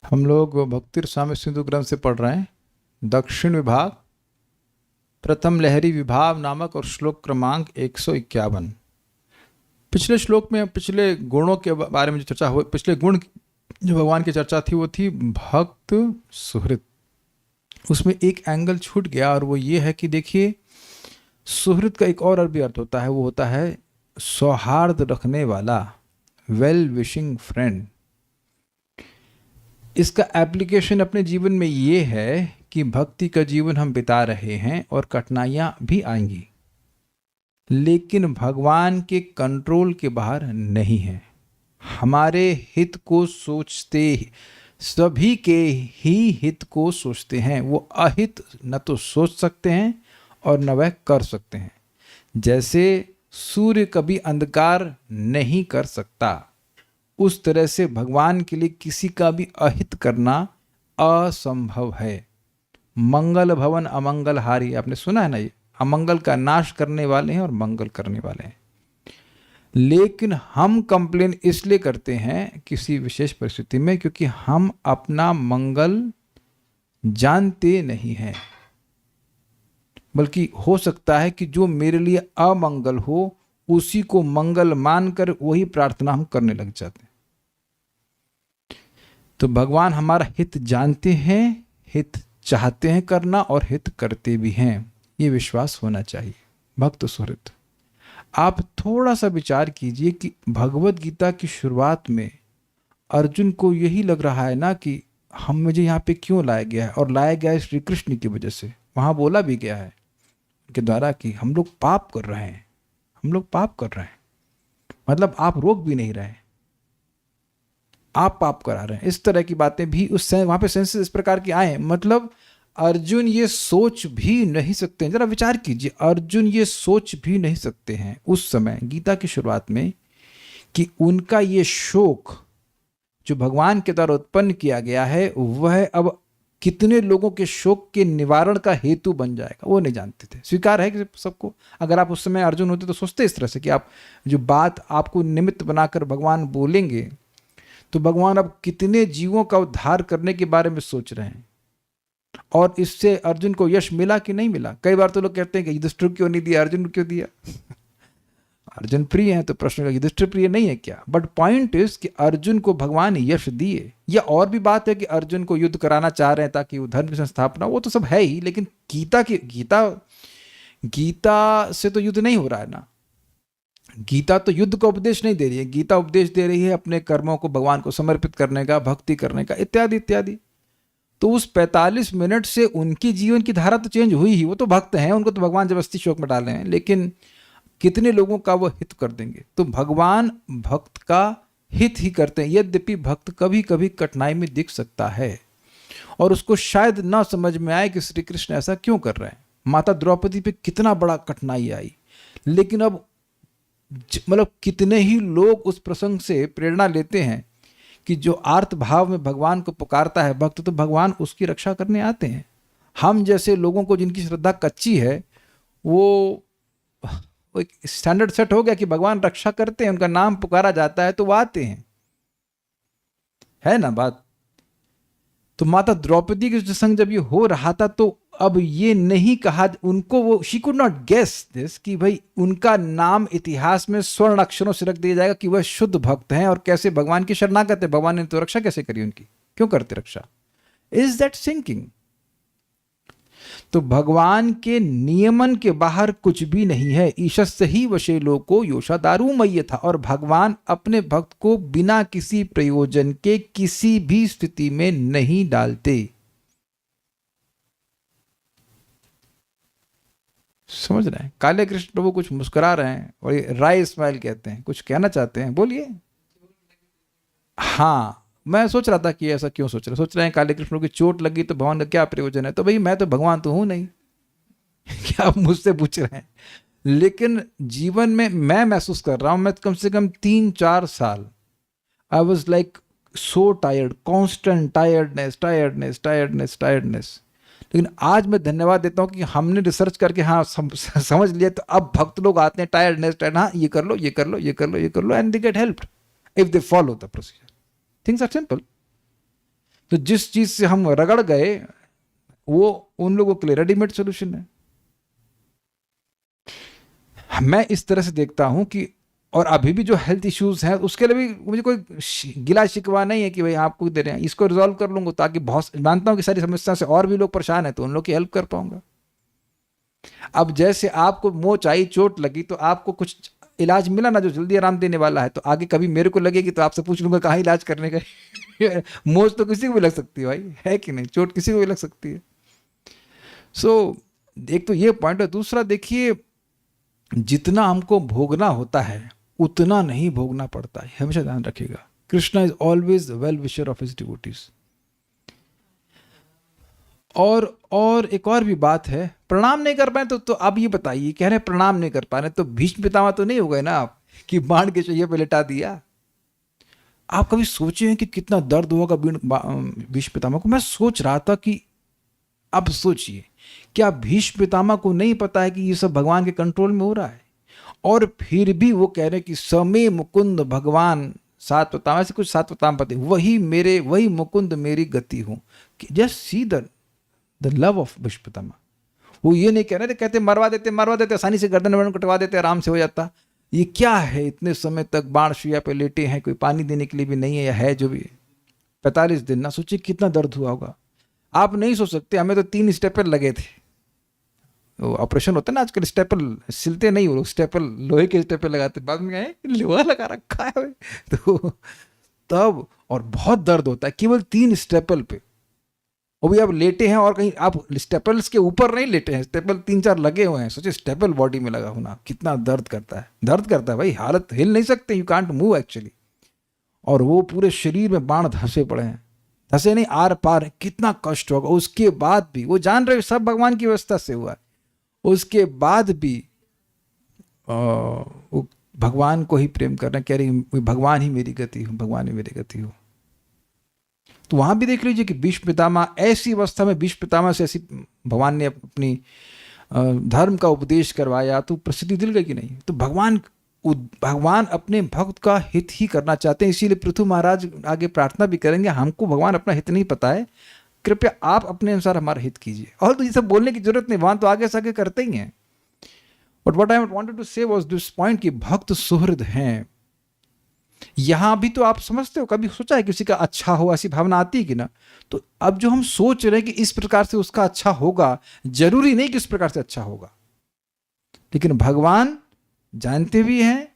हम लोग भक्ति रसामृत सिंधु ग्रंथ से पढ़ रहे हैं दक्षिण विभाग प्रथम लहरी विभाव नामक और श्लोक क्रमांक 151। पिछले श्लोक में पिछले गुणों के बारे में जो चर्चा हुई, पिछले गुण जो भगवान की चर्चा थी वो थी भक्त सुहृद। उसमें एक एंगल छूट गया और वो ये है कि देखिए, सुहृद का एक और अरबी अर्थ होता है, वो होता है सौहार्द रखने वाला, वेल विशिंग फ्रेंड। इसका एप्लीकेशन अपने जीवन में ये है कि भक्ति का जीवन हम बिता रहे हैं और कठिनाइयां भी आएंगी, लेकिन भगवान के कंट्रोल के बाहर नहीं है। हमारे हित को सोचते, सभी के ही हित को सोचते हैं। वो अहित न तो सोच सकते हैं और न वह कर सकते हैं। जैसे सूर्य कभी अंधकार नहीं कर सकता, उस तरह से भगवान के लिए किसी का भी अहित करना असंभव है। मंगल भवन अमंगल हारी, आपने सुना है ना, ये अमंगल का नाश करने वाले हैं और मंगल करने वाले हैं। लेकिन हम कंप्लेन इसलिए करते हैं किसी विशेष परिस्थिति में क्योंकि हम अपना मंगल जानते नहीं हैं, बल्कि हो सकता है कि जो मेरे लिए अमंगल हो उसी को मंगल मानकर वही प्रार्थना हम करने लग जाते हैं। तो भगवान हमारा हित जानते हैं, हित चाहते हैं करना और हित करते भी हैं, ये विश्वास होना चाहिए। भक्त सुहृद, आप थोड़ा सा विचार कीजिए कि भगवत गीता की शुरुआत में अर्जुन को यही लग रहा है ना कि हम मुझे यहाँ पे क्यों लाया गया है, और लाया गया है श्री कृष्ण की वजह से। वहाँ बोला भी गया है उनके द्वारा कि हम लोग पाप कर रहे हैं, हम लोग पाप कर रहे हैं, मतलब आप रोक भी नहीं रहे, आप पाप करा रहे हैं। इस तरह की बातें भी उस वहाँ पे सेंसेस इस प्रकार के आए हैं। मतलब अर्जुन ये सोच भी नहीं सकते हैं, जरा विचार कीजिए, अर्जुन ये सोच भी नहीं सकते हैं उस समय गीता की शुरुआत में कि उनका ये शोक जो भगवान के द्वारा उत्पन्न किया गया है वह अब कितने लोगों के शोक के निवारण का हेतु बन जाएगा, वो नहीं जानते थे। स्वीकार है कि सबको, अगर आप उस समय अर्जुन होते तो सोचते इस तरह से कि आप जो बात आपको निमित्त बनाकर भगवान बोलेंगे तो भगवान अब कितने जीवों का उद्धार करने के बारे में सोच रहे हैं, और इससे अर्जुन को यश मिला कि नहीं मिला। कई बार तो लोग कहते हैं कि युधिष्ठिर क्यों नहीं दिया, अर्जुन क्यों दिया। अर्जुन प्रिय है तो प्रश्न युधिष्ठिर प्रिय नहीं है क्या? बट पॉइंट इज कि अर्जुन को भगवान यश दिए। यह और भी बात है कि अर्जुन को युद्ध कराना चाह रहे हैं ताकि वो धर्म की संस्थापना, वो तो सब है ही, लेकिन गीता से तो युद्ध नहीं हो रहा है ना। गीता तो युद्ध का उपदेश नहीं दे रही है, गीता उपदेश दे रही है अपने कर्मों को भगवान को समर्पित करने का, भक्ति करने का, इत्यादि इत्यादि। तो उस 45 मिनट से उनकी जीवन की धारा तो चेंज हुई ही। वो तो भक्त हैं, उनको तो भगवान जबरदस्ती शोक में डाले हैं, लेकिन कितने लोगों का वो हित कर देंगे। तो भगवान भक्त का हित ही करते हैं, यद्यपि भक्त कभी कभी कठिनाई में दिख सकता है और उसको शायद ना समझ में आए कि श्री कृष्ण ऐसा क्यों कर रहे हैं। माता द्रौपदी पे कितना बड़ा कठिनाई आई, लेकिन अब मतलब कितने ही लोग उस प्रसंग से प्रेरणा लेते हैं कि जो आर्त भाव में भगवान को पुकारता है भक्त, तो भगवान उसकी रक्षा करने आते हैं। हम जैसे लोगों को जिनकी श्रद्धा कच्ची है, वो एक स्टैंडर्ड सेट हो गया कि भगवान रक्षा करते हैं, उनका नाम पुकारा जाता है तो वो आते हैं, है ना बात। तो माता द्रौपदी के प्रसंग जब ये हो रहा था तो अब ये नहीं कहा उनको, वो she could not guess this कि भाई उनका नाम इतिहास में स्वर्ण अक्षरों से रख दिया जाएगा कि वह शुद्ध भक्त हैं और कैसे भगवान की शरणागत है। भगवान ने तो रक्षा कैसे करी उनकी, क्यों करते रक्षा? Is that sinking? तो भगवान के नियमन के बाहर कुछ भी नहीं है। ईशस्य ही वशे लोको योषा दारुमय्य था, और भगवान अपने भक्त को बिना किसी प्रयोजन के किसी भी स्थिति में नहीं डालते। समझ रहे हैं? काले कृष्ण प्रभु कुछ मुस्कुरा रहे हैं और ये राय स्माइल कहते हैं, कुछ कहना चाहते हैं, बोलिए। हाँ, मैं सोच रहा था कि ऐसा क्यों सोच रहे हैं काले कृष्ण की चोट लगी तो भगवान का क्या प्रयोजन है। तो भाई मैं तो भगवान तो हूं नहीं। क्या आप मुझसे पूछ रहे हैं? लेकिन जीवन में मैं महसूस कर रहा हूं, मैं कम से कम 3-4 साल I was like so tired, constant tiredness. लेकिन आज मैं धन्यवाद देता हूं कि हमने रिसर्च करके हाँ समझ लिया, तो अब भक्त लोग आते हैं टायर्डनेस, हाँ ये कर लो, and they get help if they follow the procedure. Things are simple. तो जिस चीज से हम रगड़ गए वो उन लोगों के लिए रेडीमेड सोल्यूशन है। मैं इस तरह से देखता हूं कि, और अभी भी जो हेल्थ इश्यूज हैं उसके लिए भी मुझे कोई गिला शिकवा नहीं है कि भाई आपको दे रहे हैं, इसको रिजॉल्व कर लूंगा, ताकि बहुत मानता हूं कि सारी समस्या से और भी लोग परेशान हैं तो उन लोग की हेल्प कर पाऊंगा। अब जैसे आपको मोच आई, चोट लगी, तो आपको कुछ इलाज मिला ना जो जल्दी आराम देने वाला है, तो आगे कभी मेरे को लगेगी तो आपसे पूछ लूंगा कहाँ इलाज करने का। मोच तो किसी को भी लग सकती है भाई, है कि नहीं, चोट किसी को भी लग सकती है। सो एक तो ये पॉइंट है। दूसरा देखिए, जितना हमको भोगना होता है उतना नहीं भोगना पड़ता है, हमेशा ध्यान रखिएगा। Krishna is always well wisher of his devotees. और एक और भी बात है, प्रणाम नहीं कर पाए तो आप ये बताइए, कह रहे हैं प्रणाम नहीं कर पा रहे, तो भीष्म पितामह तो नहीं हो गए ना आप कि बाण के चाहिए पे लिटा दिया। आप कभी सोचे हैं कि कितना दर्द होगा भीष्म पितामह को? मैं सोच रहा था कि अब सोचिए, क्या भीष्म पितामह को नहीं पता है कि ये सब भगवान के कंट्रोल में हो रहा है? और फिर भी वो कह रहे हैं कि समे मुकुंद भगवान सात पितामह से कुछ सात पितामह पति, वही मुकुंद मेरी गति हूं। Just see the love of Bhishma Pitamah. वो ये नहीं कह रहे थे, कहते मरवा देते आसानी से, गर्दन वर्दन कटवा देते, आराम से हो जाता। ये क्या है, इतने समय तक बाण सुइया पे लेटे हैं, कोई पानी देने के लिए भी नहीं है, या है जो भी 45 दिन ना, सोचिए कितना दर्द हुआ होगा। आप नहीं सोच सकते, हमें तो 3 स्टेपल लगे थे। ऑपरेशन होता है ना आजकल, स्टेपल सिलते नहीं हो, स्टेपल लोहे के स्टेपल लगाते, बाद में गए लोहा लगा रखा है तो तब, और बहुत दर्द होता है केवल 3 स्टेपल पे। वो भी आप लेटे हैं और कहीं आप स्टेपल्स के ऊपर नहीं लेटे हैं, स्टेपल 3-4 लगे हुए हैं। सोचिए स्टेपल बॉडी में लगा होना कितना दर्द करता है भाई, हालत हिल नहीं सकते, यू कांट मूव एक्चुअली। और वो पूरे शरीर में बाण धंसे पड़े हैं, धंसे नहीं आर पार, कितना कष्ट होगा। उसके बाद भी वो जान रहे सब भगवान की व्यवस्था से हुआ है, उसके बाद भी वो भगवान को ही प्रेम कर रहे हैं, कह रही भगवान ही मेरी गति हो, भगवान ही मेरी गति हो। तो वहां भी देख लीजिए कि भीष्म पितामह ऐसी अवस्था में, भीष्म पितामह से ऐसी भगवान ने अपनी धर्म का उपदेश करवाया, तो प्रसिद्धि दिल गई कि नहीं। तो भगवान अपने भक्त का हित ही करना चाहते हैं, इसीलिए पृथु महाराज आगे प्रार्थना भी करेंगे, हमको भगवान अपना हित नहीं पता है, कृपया आप अपने अनुसार हमारा हित कीजिए। और तो ये सब बोलने की जरूरत नहीं, वहां तो आगे से आगे करते ही हैं। But what I wanted to say was this point कि भक्त सुहृद हैं। यहां भी तो आप समझते हो, कभी सोचा है किसी का अच्छा हो, ऐसी भावना आती है कि ना? तो अब जो हम सोच रहे हैं कि इस प्रकार से उसका अच्छा होगा, जरूरी नहीं कि इस प्रकार से अच्छा होगा, लेकिन भगवान जानते भी हैं,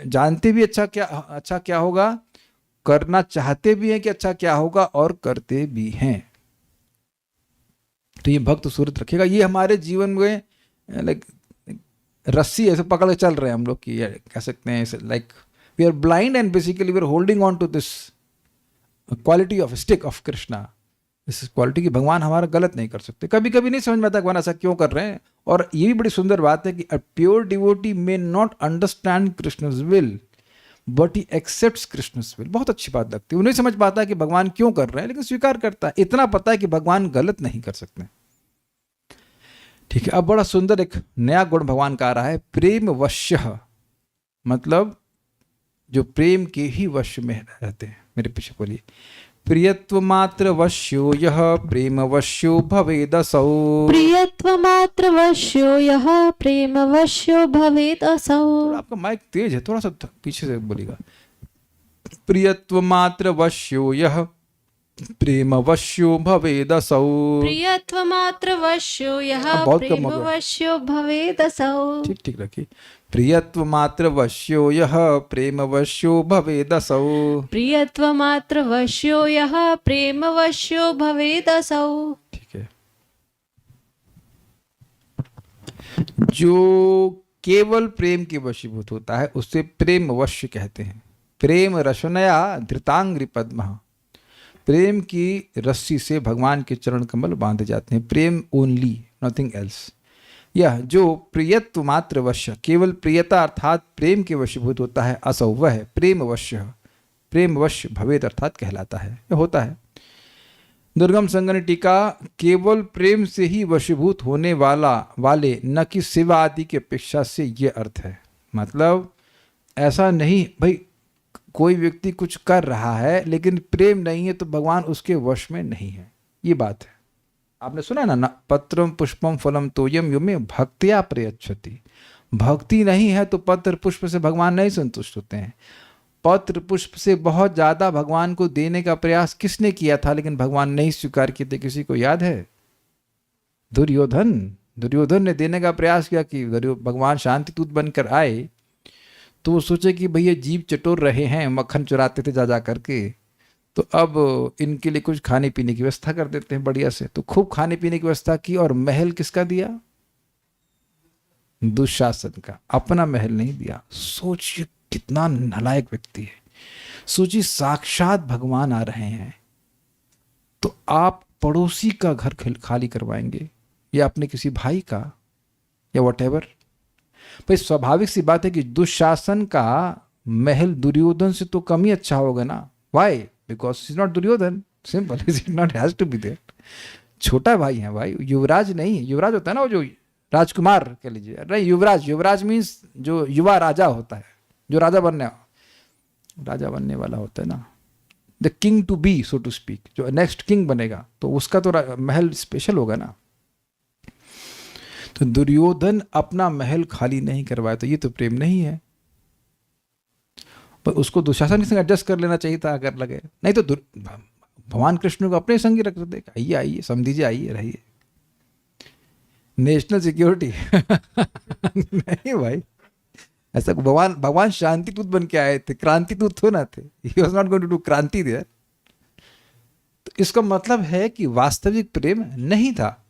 जानते भी अच्छा क्या होगा, करना चाहते भी हैं कि अच्छा क्या होगा, और करते भी हैं। तो ये भक्त सूरत रखेगा। ये हमारे जीवन में लाइक रस्सी ऐसे पकड़ के चल रहे हैं हम लोग की, कह सकते हैं like we are blind and basically we are holding on to this quality of stick of Krishna. इस क्वालिटी की भगवान हमारा गलत नहीं कर सकते। कभी कभी नहीं समझ में आता भगवान ऐसा क्यों कर रहे हैं। और ये भी बड़ी सुंदर बात है कि a pure devotee may not understand Krishna's will but he accepts Krishna's will. बहुत अच्छी बात लगती है। उन्हें समझ पाता है कि भगवान क्यों कर रहे हैं, लेकिन स्वीकार करता है। इतना पता है कि भगवान गलत नहीं कर सकते। ठीक है, अब बड़ा सुंदर एक नया गुण भगवान का आ रहा है, प्रेम वश्य, मतलब जो प्रेम के ही वश में रहते हैं। मेरे पीछे बोलिए, प्रियत्व मात्र वश्यो यह प्रेम वश्यो भवेदसौ। प्रियत्व मात्र वश्यो यह प्रेम वश्यो भवेदसौ। आपका माइक तेज है, थोड़ा सा पीछे से बोलिएगा। प्रियत्व मात्र वश्यो यह प्रेम वश्यो भवेदसौ। प्रियत्व मात्र वश्यो यह प्रेम वश्यो भवेदसौ। ठीक ठीक रखिए। प्रियत्व मात्र वश्यो यह प्रेम वश्यो भवेदसौ। प्रियत्व मात्र वश्यो यह प्रेम वश्यो भवेदसौ। ठीक है। जो केवल प्रेम के वशीभूत होता है उसे प्रेम वश्य कहते हैं। प्रेम रशनया धृतांग्रि पद्म, प्रेम की रस्सी से भगवान के चरण कमल बांधे जाते हैं। प्रेम ओनली, नथिंग एल्स। यह जो प्रियत्व मात्र वश्य, केवल प्रियता अर्थात प्रेम के वशीभूत होता है, असौ वह प्रेम वश्य, प्रेम वश्य भवेद अर्थात कहलाता है, यह होता है। दुर्गम संगनी टीका, केवल प्रेम से ही वशीभूत होने वाले न कि सेवा आदि की अपेक्षा से, ये अर्थ है। मतलब ऐसा नहीं भाई, कोई व्यक्ति कुछ कर रहा है लेकिन प्रेम नहीं है तो भगवान उसके वश में नहीं है, ये बात है। आपने सुना है ना, पत्रम पुष्पम फलम तोयम यो में भक्तिया प्रयच्छति। भक्ति नहीं है तो पत्र पुष्प से भगवान नहीं संतुष्ट होते हैं। पत्र पुष्प से बहुत ज्यादा भगवान को देने का प्रयास किसने किया था लेकिन भगवान नहीं स्वीकार किए थे, किसी को याद है? दुर्योधन। दुर्योधन ने देने का प्रयास किया कि भगवान शांति दूत बनकर आए तो वो सोचे कि भैया जीव चटोर रहे हैं, मक्खन चुराते थे जा जा करके, तो अब इनके लिए कुछ खाने पीने की व्यवस्था कर देते हैं बढ़िया से। तो खूब खाने पीने की व्यवस्था की और महल किसका दिया? दुशासन का, अपना महल नहीं दिया। सोचिए कितना नालायक व्यक्ति है। सोचिए साक्षात भगवान आ रहे हैं तो आप पड़ोसी का घर खाली करवाएंगे या अपने किसी भाई का या व्हाटएवर। भाई स्वाभाविक सी बात है कि दुशासन का महल दुर्योधन से तो कम ही अच्छा होगा ना। Why? Because is not Duryodhana, simple, is not has to be there. छोटा भाई है भाई, युवराज नहीं। युवराज होता है ना वो जो राजकुमार कह लीजिए, नहीं युवराज। युवराज मीन्स जो युवा राजा होता है, जो राजा बनने वाला होता है ना, the king to be so to speak, जो नेक्स्ट किंग बनेगा, तो उसका तो महल स्पेशल होगा ना। तो दुर्योधन अपना महल खाली नहीं करवाया, तो ये तो प्रेम नहीं है। पर उसको दुशासन के संग एडजस्ट कर लेना चाहिए था अगर लगे, नहीं तो भगवान कृष्ण को अपने संग ही रख देते, आइए आइए समझिए, आइए रहिए। नेशनल सिक्योरिटी नहीं भाई, ऐसा भगवान शांति दूत बन के आए थे, क्रांति दूत तो ना थे। He was not going to do क्रांति देयर। तो इसका मतलब है कि वास्तविक प्रेम नहीं था।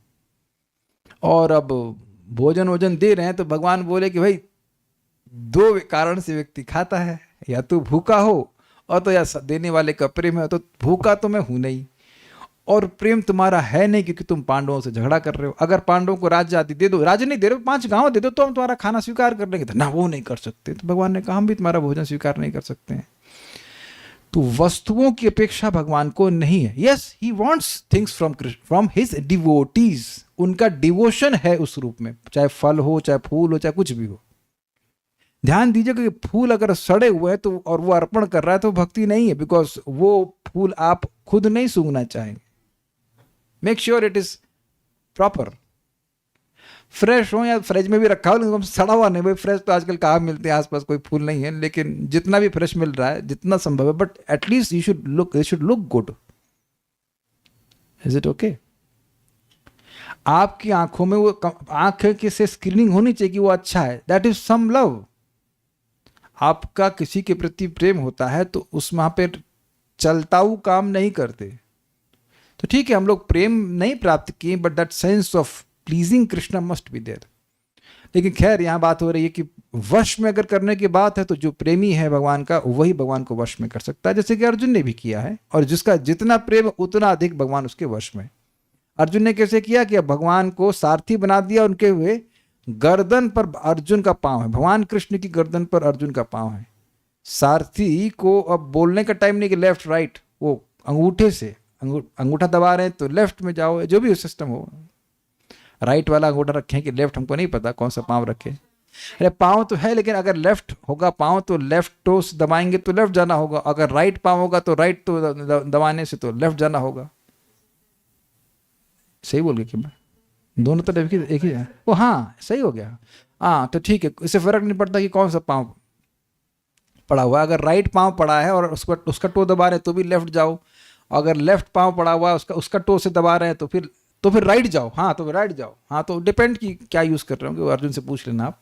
और अब भोजन वोजन दे रहे हैं तो भगवान बोले कि भाई दो कारण से व्यक्ति खाता है, या तो भूखा हो और तो या देने वाले का प्रेम है। तो भूखा तो मैं हूं नहीं और प्रेम तुम्हारा है नहीं क्योंकि तुम पांडवों से झगड़ा कर रहे हो। अगर पांडवों को राज्य आदि दे दो, राज्य नहीं दे रहे हो, 5 गांव दे दो तो हम तुम्हारा खाना स्वीकार कर लेंगे। तो ना वो नहीं कर सकते, तो भगवान ने कहा हम भी तुम्हारा भोजन स्वीकार नहीं कर सकते हैं। तो वस्तुओं की अपेक्षा भगवान को नहीं है। Yes, he wants things from his devotees. उनका डिवोशन है उस रूप में, चाहे फल हो, चाहे फूल हो, चाहे कुछ भी हो। ध्यान दीजिएगा कि फूल अगर सड़े हुए हैं तो और वो अर्पण कर रहा है तो भक्ति नहीं है, बिकॉज वो फूल आप खुद नहीं सूंघना चाहेंगे। Make sure it is proper. Fresh हो या फ्रिज में भी रखा हो, लेकिन सड़ा हुआ नहीं। भाई फ्रेश तो आजकल कहाँ मिलते हैं, आसपास कोई फूल नहीं है, लेकिन जितना भी फ्रेश मिल रहा है, जितना संभव है, but at least you should look good. Is it okay? आपकी आंखों में वो आंख की से स्क्रीनिंग होनी चाहिए कि वो अच्छा है। That is some love. आपका किसी के प्रति प्रेम होता है तो उसमें वहां पे चलताऊ काम नहीं करते। तो ठीक है, हम लोग प्रेम नहीं प्राप्त किए, but that sense of pleasing Krishna must be there. लेकिन खैर यहां बात हो रही है कि वश में अगर करने की बात है तो जो प्रेमी है भगवान का वही भगवान को वश में कर सकता है, जैसे कि अर्जुन ने भी किया है। और जिसका जितना प्रेम उतना अधिक भगवान उसके वश में। अर्जुन ने कैसे किया कि भगवान को सारथी बना दिया, उनके हुए गर्दन पर अर्जुन का पांव है, भगवान कृष्ण की गर्दन पर अर्जुन का पांव है। सारथी को अब बोलने का टाइम नहीं कि लेफ्ट राइट, वो अंगूठे से अंगूठा दबा रहे हैं तो लेफ्ट में जाओ, जो भी सिस्टम हो। राइट वाला अंगूठा रखें कि लेफ्ट, हमको नहीं पता कौन सा पांव रखें। अरे पांव तो है, लेकिन अगर लेफ्ट होगा पांव तो लेफ्ट टोस दबाएंगे तो लेफ्ट जाना होगा। अगर राइट पांव होगा तो राइट तो दबाने से तो लेफ्ट जाना होगा। सही बोल गया कि मैं? दोनों तरफ एक ही है वो। हाँ सही हो गया। हाँ तो ठीक है, इससे फर्क नहीं पड़ता कि कौन सा पांव पड़ा हुआ है। अगर राइट पांव पड़ा है और उसका टो दबा रहे हैं तो भी लेफ्ट जाओ। अगर लेफ्ट पांव पड़ा हुआ है उसका टो से दबा रहे हैं तो फिर राइट जाओ। हाँ तो राइट जाओ। हाँ तो डिपेंड की क्या यूज कर रहे होंगे, अर्जुन से पूछ लेना आप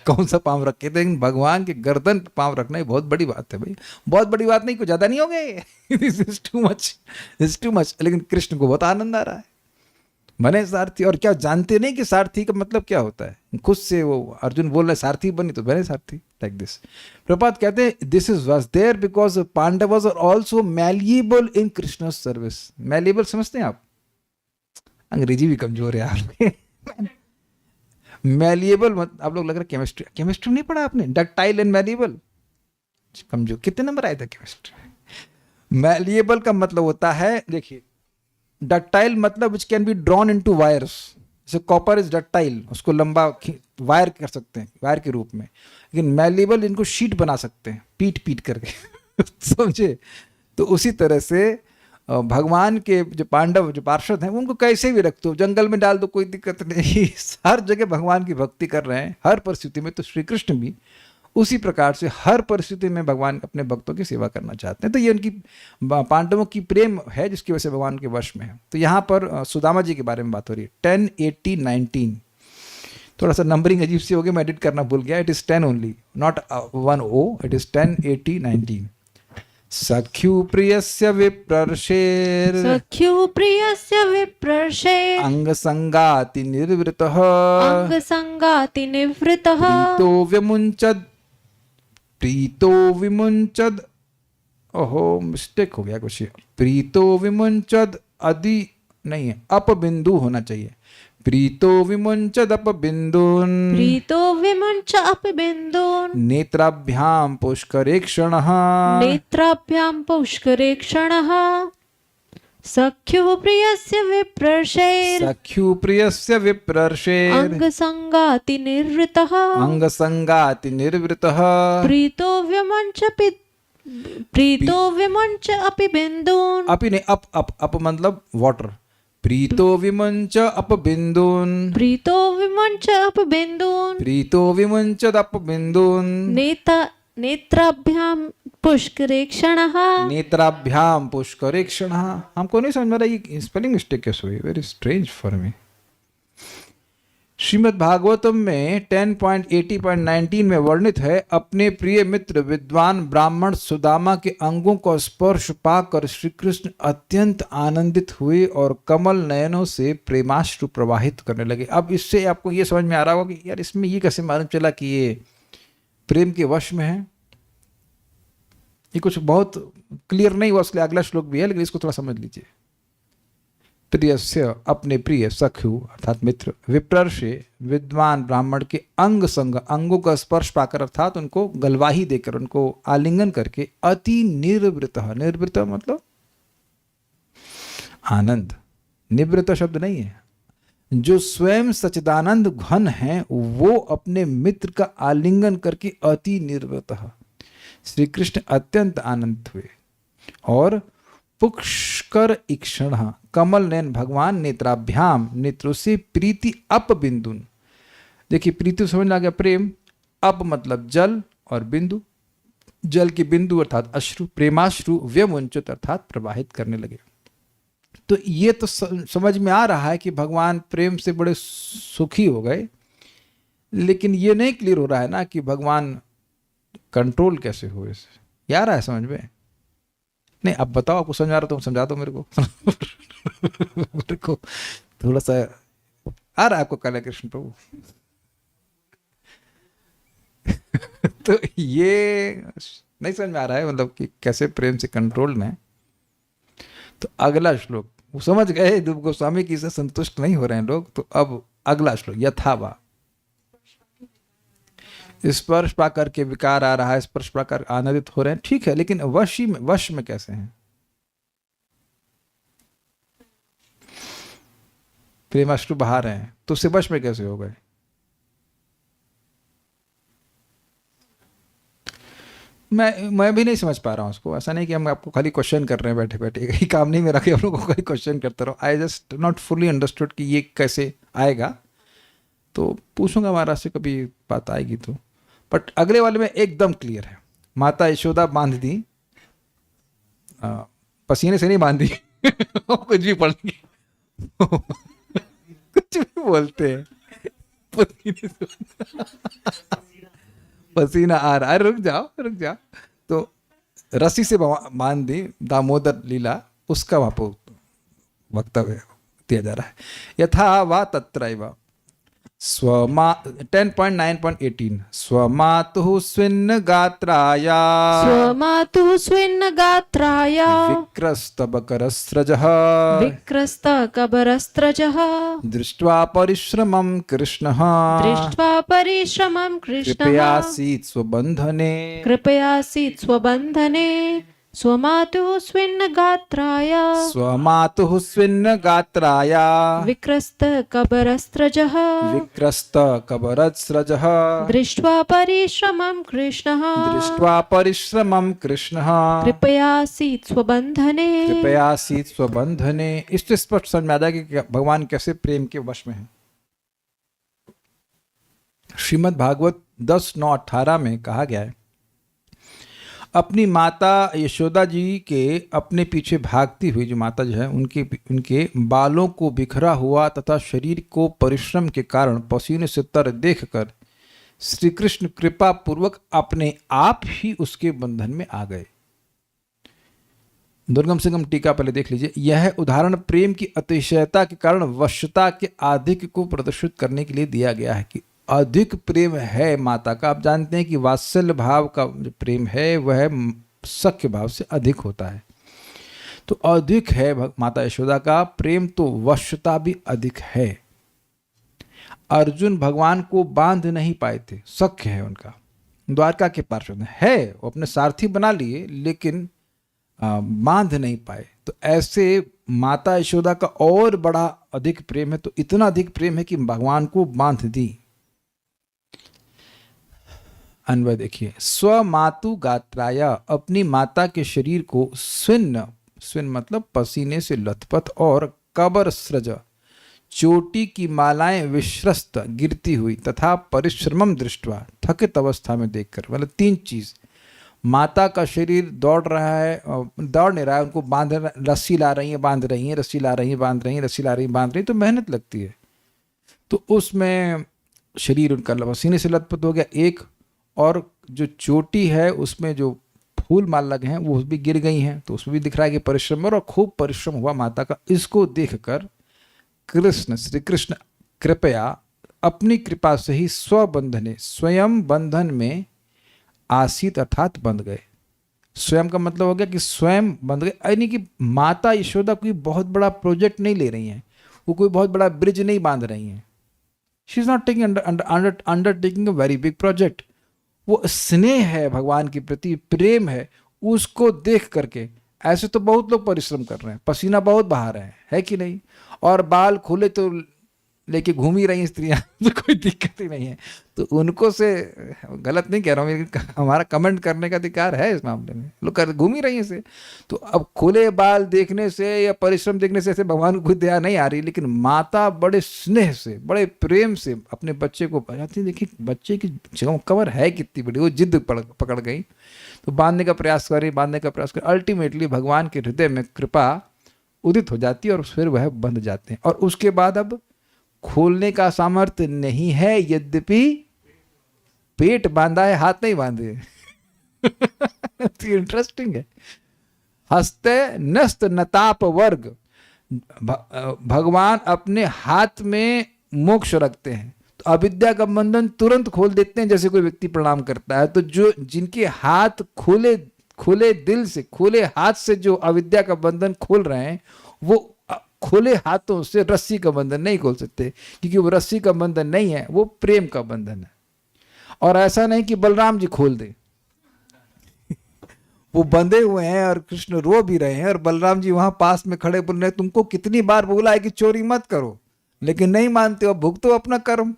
कौन सा पांव रखे थे। लेकिन भगवान के गर्दन पे पांव रखना ही बहुत बड़ी बात है भाई, बहुत बड़ी बात नहीं, कुछ ज्यादा नहीं हो गए। This is too much. लेकिन कृष्ण को बहुत आनंद आ रहा है, बने सारथी। और क्या जानते नहीं कि सारथी का मतलब क्या होता है? खुद से वो अर्जुन बोल रहे सारथी बनी तो बने सारथी, लाइक दिस। प्रभुपाद कहते हैं this is was there because Pandavas are also malleable in Krishna service. Malleable समझते हैं आप? अंग्रेजी भी कमजोर है आपके। मैलिएबल आप लोग लग रहा है केमिस्ट्री नहीं पढ़ा आपने? डक्टाइल एंड मैलिएबल कमजोर। कितने नंबर आए थे केमिस्ट्री? मैलिएबल का मतलब होता है, देखिए, डक्टाइल मतलब which can be drawn into wires. जैसे कॉपर इज डक्टाइल, उसको लंबा वायर कर सकते हैं वायर के रूप में, लेकिन मैलेबल इनको शीट बना सकते हैं पीट पीट करके समझे। तो उसी तरह से भगवान के जो पांडव जो पार्षद हैं उनको कैसे भी रख दो, जंगल में डाल दो, कोई दिक्कत नहीं, हर जगह भगवान की भक्ति कर रहे हैं हर परिस्थिति में। तो श्री कृष्ण भी उसी प्रकार से हर परिस्थिति में भगवान अपने भक्तों की सेवा करना चाहते हैं। तो ये उनकी पांडवों की प्रेम है जिसकी वजह से भगवान के वश में है। तो यहाँ पर सुदामा जी के बारे में बात हो रही है। 10, 80, 19, थोड़ा सा नंबरिंग अजीब सी हो गई, मैं एडिट करना भूल गया। It is 10 only, not 1 O, it is 10, 80, 19। सख्यु प्रियस्य विप्रर्षेर् सख्यु प्रियस्य विप्रर्षेर् अंग संगाति निर्वृतः अंग संगाति निवृतः प्रीतो विमुंचद ओहो मिस्टेक हो गया कुछ, प्रीतो विमुंचद अदि नहीं है, अप बिंदु होना चाहिए। प्रीतो विमुंचद अप बिंदुन प्रीतो विमुंच अप बिंदून् नेत्राभ्याम पुष्करेक्षणः नेत्राभ्यां पुष्करेक्षणः सख्युः प्रियस्य विप्रर्षेर् सख्यु प्रियस्य विप्रर्षेर् अंग संगाति निर्वृतः अंग संगाति निर्वृतः प्रीतो विमुंच अपि बिंदून् अपि नहीं, अप मतलब वाटर। प्रीतो विमुंच अप बिंदून प्रीतो विमुंच अप बिंदून् प्रीतो विमुंचद अप बिंदून नेत्राभ्यां पुष्करेक्षणः नेत्राभ्याम पुष्करेक्षणः। हमको नहीं समझ में रहा ये स्पेलिंग मिस्टेक कैसे हुई, very strange for me. Shrimad Bhagavatam में 10.80.19 में वर्णित है, अपने प्रिय मित्र विद्वान ब्राह्मण सुदामा के अंगों का स्पर्श पाकर श्री कृष्ण अत्यंत आनंदित हुए और कमल नयनों से प्रेमाश्रु प्रवाहित करने लगे। अब इससे आपको ये समझ में आ रहा होगा कि यार इसमें ये कैसे मालूम चला कि ये प्रेम के वश में है। ये कुछ बहुत क्लियर नहीं हुआ, इसलिए अगला श्लोक भी है, लेकिन इसको थोड़ा समझ लीजिए। प्रियस्य अपने प्रिय सख्यु अर्थात मित्र विप्रर्षे विद्वान ब्राह्मण के अंग संग अंगों का स्पर्श पाकर अर्थात उनको गलवाही देकर उनको आलिंगन करके अति निर्वृत, निर्वृत मतलब आनंद, निवृत शब्द नहीं है, जो स्वयं सच्चिदानंद घन है वो अपने मित्र का आलिंगन करके अति निर्वृत। श्री कृष्ण अत्यंत आनंदित हुए और पुष्कर इक्षण कमल नयन भगवान नेत्राभ्याम नेत्रों से प्रीति अप बिंदुन। देखिए प्रीति समझ आ गया, प्रेम, अप मतलब जल और बिंदु, जल के बिंदु अर्थात अश्रु, प्रेमाश्रु व्यमुंचित अर्थात प्रवाहित करने लगे। तो ये तो समझ में आ रहा है कि भगवान प्रेम से बड़े सुखी हो गए, लेकिन ये नहीं क्लियर हो रहा है ना कि भगवान कंट्रोल कैसे हुए। इससे आ रहा है समझ में? नहीं, अब बताओ, आपको समझा रहा, तुम समझा दो मेरे को मेरे को थोड़ा सा आ रहा है आपको काला कृष्ण प्रभु तो ये नहीं समझ में आ रहा है मतलब कि कैसे प्रेम से कंट्रोल में। तो अगला श्लोक वो समझ गए, जब गोस्वामी की से संतुष्ट नहीं हो रहे हैं लोग, तो अब अगला श्लोक यथावा स्पर्श पाकर के विकार आ रहा है, स्पर्श पाकर आनंदित हो रहे हैं, ठीक है, लेकिन वश में कैसे हैं? प्रेमाश्रु बहा रहे हैं तो उससे वश में कैसे हो गए? मैं भी नहीं समझ पा रहा हूं उसको। ऐसा नहीं कि हम आपको खाली क्वेश्चन कर रहे हैं बैठे बैठे, यही काम नहीं मेरा कि आप लोगों को खाली क्वेश्चन करते रहो। I just not fully understood कि ये कैसे आएगा, तो पूछूंगा महाराज से कभी बात आएगी तो। बट अगले वाले में एकदम क्लियर है। माता यशोदा बांध दी, पसीने से नहीं बांधी कुछ भी पढ़ेंगे कुछ भी बोलते हैं, पसीने से पसीना आ रहा है, रुक जाओ। तो रस्सी से बांध दी, दामोदर लीला, उसका वहां पर वक्तव्य दिया जा रहा है। यथा वा तत्रैव 10.9.18 स्वमातुः स्विन्न गात्राया स्वमातुः स्विन्न गात्राया विक्रस्तबकरस्रजः विक्रस्तकबरस्रजः दृष्ट्वा परिश्रमं कृष्णः कृष्णः कृपयासीत् स्वबन्धने कृपयासीत् स्वबन्धने स्वमातुः स्विन्न गात्राय स्वमातुः स्विन्न गात्राय विक्रस्त कबरस्त्रजः विक्रस्त कबरस्रजः दृष्ट्वा परिश्रमं कृष्णः दृष्ट्वा परिश्रमं कृष्णः कृपयासीत् स्वबन्धने कृपयासीत् स्वबंधने। इससे स्पष्ट समझ में आता है कि भगवान कैसे प्रेम के वश में है। श्रीमद् भागवत 10:9-18 में कहा गया है, अपनी माता यशोदा जी के अपने पीछे भागती हुई जो माता जो है उनके बालों को बिखरा हुआ तथा शरीर को परिश्रम के कारण पसीने से तर देखकर श्री कृष्ण कृपा पूर्वक अपने आप ही उसके बंधन में आ गए। दुर्गम संगम टीका पहले देख लीजिए। यह उदाहरण प्रेम की अतिशयता के कारण वश्यता के अधिक को प्रदर्शित करने के लिए दिया गया है कि अधिक प्रेम है माता का। आप जानते हैं कि वात्सल्य भाव का जो प्रेम है वह सख्य भाव से अधिक होता है, तो अधिक है माता यशोदा का प्रेम, तो वश्यता भी अधिक है। अर्जुन भगवान को बांध नहीं पाए थे, सख्य है उनका, द्वारका के पार्षद है, वो अपने सारथी बना लिए लेकिन बांध नहीं पाए। तो ऐसे माता यशोदा का और बड़ा अधिक प्रेम है, तो इतना अधिक प्रेम है कि भगवान को बांध दी। अन्वय देखिए, स्वमातु गात्राय अपनी माता के शरीर को स्विन्न, स्विन्न मतलब पसीने से लथपथ, और कबर स्रज चोटी की मालाएं विश्रस्त गिरती हुई तथा परिश्रमम दृष्टवा थकित अवस्था में देखकर, मतलब तीन चीज, माता का शरीर दौड़ रहा है, दौड़ नहीं रहा है, उनको बांध रस्सी ला रही है बांध रही है, रस्सी ला रही है बांध रही है, रस्सी ला रही है बांध रही है, तो मेहनत लगती है, तो उसमें शरीर उनका पसीने से लथपथ हो गया एक, और जो चोटी है उसमें जो फूल माल लगे हैं वो भी गिर गई हैं, तो उसमें भी दिख रहा है कि परिश्रम, और खूब परिश्रम हुआ माता का। इसको देखकर कृष्ण, श्री कृष्ण कृपया अपनी कृपा से ही स्वबंधने, स्वयं बंधन में आसीत अर्थात बंध गए। स्वयं का मतलब हो गया कि स्वयं बंध गए, यानी कि माता यशोदा कोई बहुत बड़ा प्रोजेक्ट नहीं ले रही हैं, वो कोई बहुत बड़ा ब्रिज नहीं बांध रही हैं। She is not taking undertaking a very big project. वो स्नेह है भगवान के प्रति, प्रेम है, उसको देख करके। ऐसे तो बहुत लोग परिश्रम कर रहे हैं, पसीना बहुत बहा रहे हैं, है कि नहीं, और बाल खुले तो लेके घूम ही रही हैं स्त्रियां, तो कोई दिक्कत ही नहीं है। तो उनको से गलत नहीं कह रहा हूँ, हमारा कमेंट करने का अधिकार है इस मामले में, लोग घूम ही रही हैं से। तो अब खुले बाल देखने से या परिश्रम देखने से ऐसे भगवान को कोई दया नहीं आ रही, लेकिन माता बड़े स्नेह से, बड़े प्रेम से अपने बच्चे को बचाती। देखिए बच्चे की कमर है कितनी बड़ी, वो जिद पकड़ गई तो बांधने का प्रयास कर रही, बांधने का प्रयास कर, अल्टीमेटली भगवान के हृदय में कृपा उदित हो जाती है और फिर वह बंध जाते हैं। और उसके बाद अब खोलने का सामर्थ्य नहीं है, यद्यपि पेट बांधा है, हाथ नहीं बांधे। इंटरेस्टिंग है। हस्ते नस्त नताप वर्ग, भगवान अपने हाथ में मोक्ष रखते हैं, तो अविद्या का बंधन तुरंत खोल देते हैं। जैसे कोई व्यक्ति प्रणाम करता है, तो जो जिनके हाथ खुले दिल से, खुले हाथ से जो अविद्या का बंधन खोल रहे हैं, वो खुले हाथों से रस्सी का बंधन नहीं खोल सकते, क्योंकि वो रस्सी का बंधन नहीं है, वो प्रेम का बंधन है। और ऐसा नहीं कि बलराम जी खोल दे, वो बंधे हुए हैं और कृष्ण रो भी रहे हैं और बलराम जी वहां पास में खड़े बोल रहे हैं, तुमको कितनी बार बोला है कि चोरी मत करो, लेकिन नहीं मानते हो, भुगतो अपना कर्म।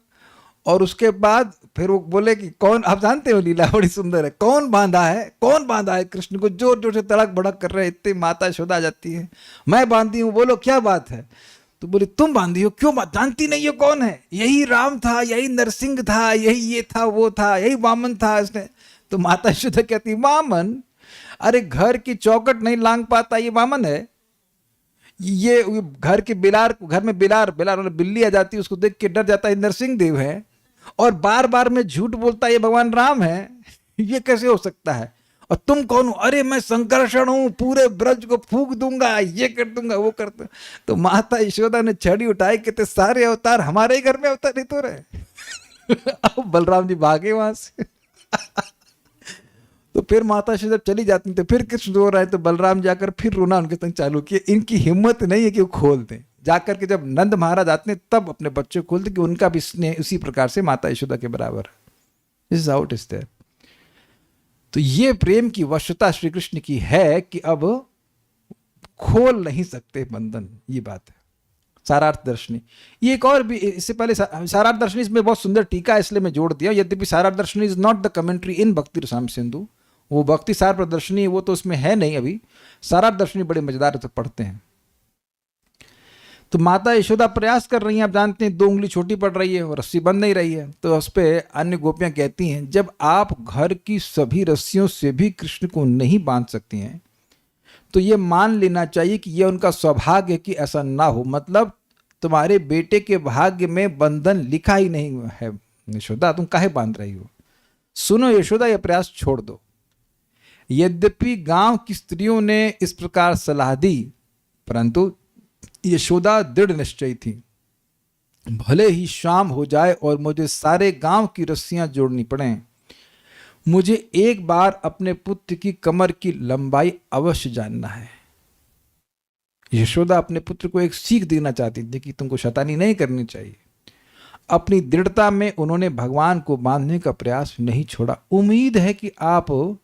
और उसके बाद फिर वो बोले कि कौन, आप जानते हो लीला बड़ी सुंदर है, कौन बांधा है कृष्ण को, जोर जोर से तड़क भड़क कर रहे हैं, इतनी माता यशोदा आ जाती है, मैं बांधी हूं, बोलो क्या बात है, तो बोले तुम बांधी हो, क्यों बात जानती नहीं हो कौन है, यही राम था, यही नरसिंह था, यही ये था वो था, यही वामन था इसने। तो माता यशोदा कहती वामन, अरे घर की चौकट नहीं लांग पाता ये वामन है, ये घर के घर में बिलार बिल्ली आ जाती है, उसको देख के डर जाता है नरसिंह देव है, और बार बार में झूठ बोलता है ये भगवान राम है, ये कैसे हो सकता है, और तुम कौन हो, अरे मैं संकर्षण हूं, पूरे ब्रज को फूंक दूंगा, ये कर दूंगा वो कर दूंगा। तो माता यशोदा ने छड़ी उठाई, कहते सारे अवतार हमारे ही घर में अवतारित हो रहे। अब बलराम जी भागे वहां से। तो फिर माता यशोदा चली जाती, तो फिर कृष्ण रो रहे हैं, तो बलराम जाकर फिर रोना उनके संग चालू किया। इनकी हिम्मत नहीं है कि वो खोल दें, जाकर के जब नंद महाराज आते हैं तब अपने बच्चे को खोलते, कि उनका भी स्नेह उसी प्रकार से माता यशोदा के बराबर है। This is how it is there. तो ये प्रेम की वशता श्री कृष्ण की है कि अब खोल नहीं सकते बंधन, ये बात है। सारार्थ दर्शनी, ये एक और भी, इससे पहले सारार्थ दर्शनी इसमें बहुत सुंदर टीका है, इसलिए मैं जोड़ दिया। यद्यपि सारार्थ दर्शनी इज नॉट द कमेंट्री इन भक्ति रसायन सिंधु, वो भक्ति सार प्रदर्शनी वो तो उसमें है नहीं अभी। सारार्थ दर्शनी बड़े मजेदार तो पढ़ते हैं। तो माता यशोदा प्रयास कर रही हैं, आप जानते हैं 2 उंगली छोटी पड़ रही है और रस्सी बंध नहीं रही है। तो उस पर अन्य गोपियां कहती हैं, जब आप घर की सभी रस्सियों से भी कृष्ण को नहीं बांध सकती हैं तो ये मान लेना चाहिए कि यह उनका सौभाग्य है कि ऐसा ना हो। मतलब तुम्हारे बेटे के भाग्य में बंधन लिखा ही नहीं है यशोदा, तुम काहे बांध रही हो। सुनो यशोदा, यह प्रयास छोड़ दो। यद्यपि गांव की स्त्रियों ने इस प्रकार सलाह दी, परंतु यशोदा दृढ़ निश्चय थी। भले ही शाम हो जाए और मुझे सारे गांव की रस्सियां जोड़नी पड़े, मुझे एक बार अपने पुत्र की कमर की लंबाई अवश्य जानना है। यशोदा अपने पुत्र को एक सीख देना चाहती थी कि तुमको शैतानी नहीं करनी चाहिए। अपनी दृढ़ता में उन्होंने भगवान को बांधने का प्रयास नहीं छोड़ा। उम्मीद है कि आप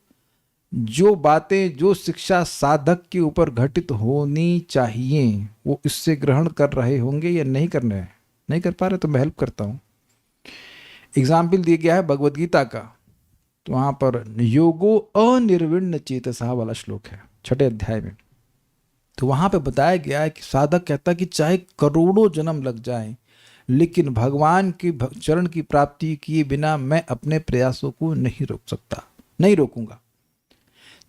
जो बातें, जो शिक्षा साधक के ऊपर घटित होनी चाहिए वो इससे ग्रहण कर रहे होंगे या नहीं कर रहे हैं। नहीं कर पा रहे तो मैं हेल्प करता हूं। एग्जाम्पल दिया गया है भगवद गीता का, तो वहां पर योगो अनिर्विण्ण चेतसा वाला श्लोक है 6 अध्याय में। तो वहां पे बताया गया है कि साधक कहता है कि चाहे करोड़ों जन्म लग जाए, लेकिन भगवान की चरण की प्राप्ति किए बिना मैं अपने प्रयासों को नहीं रोक सकता, नहीं रोकूंगा।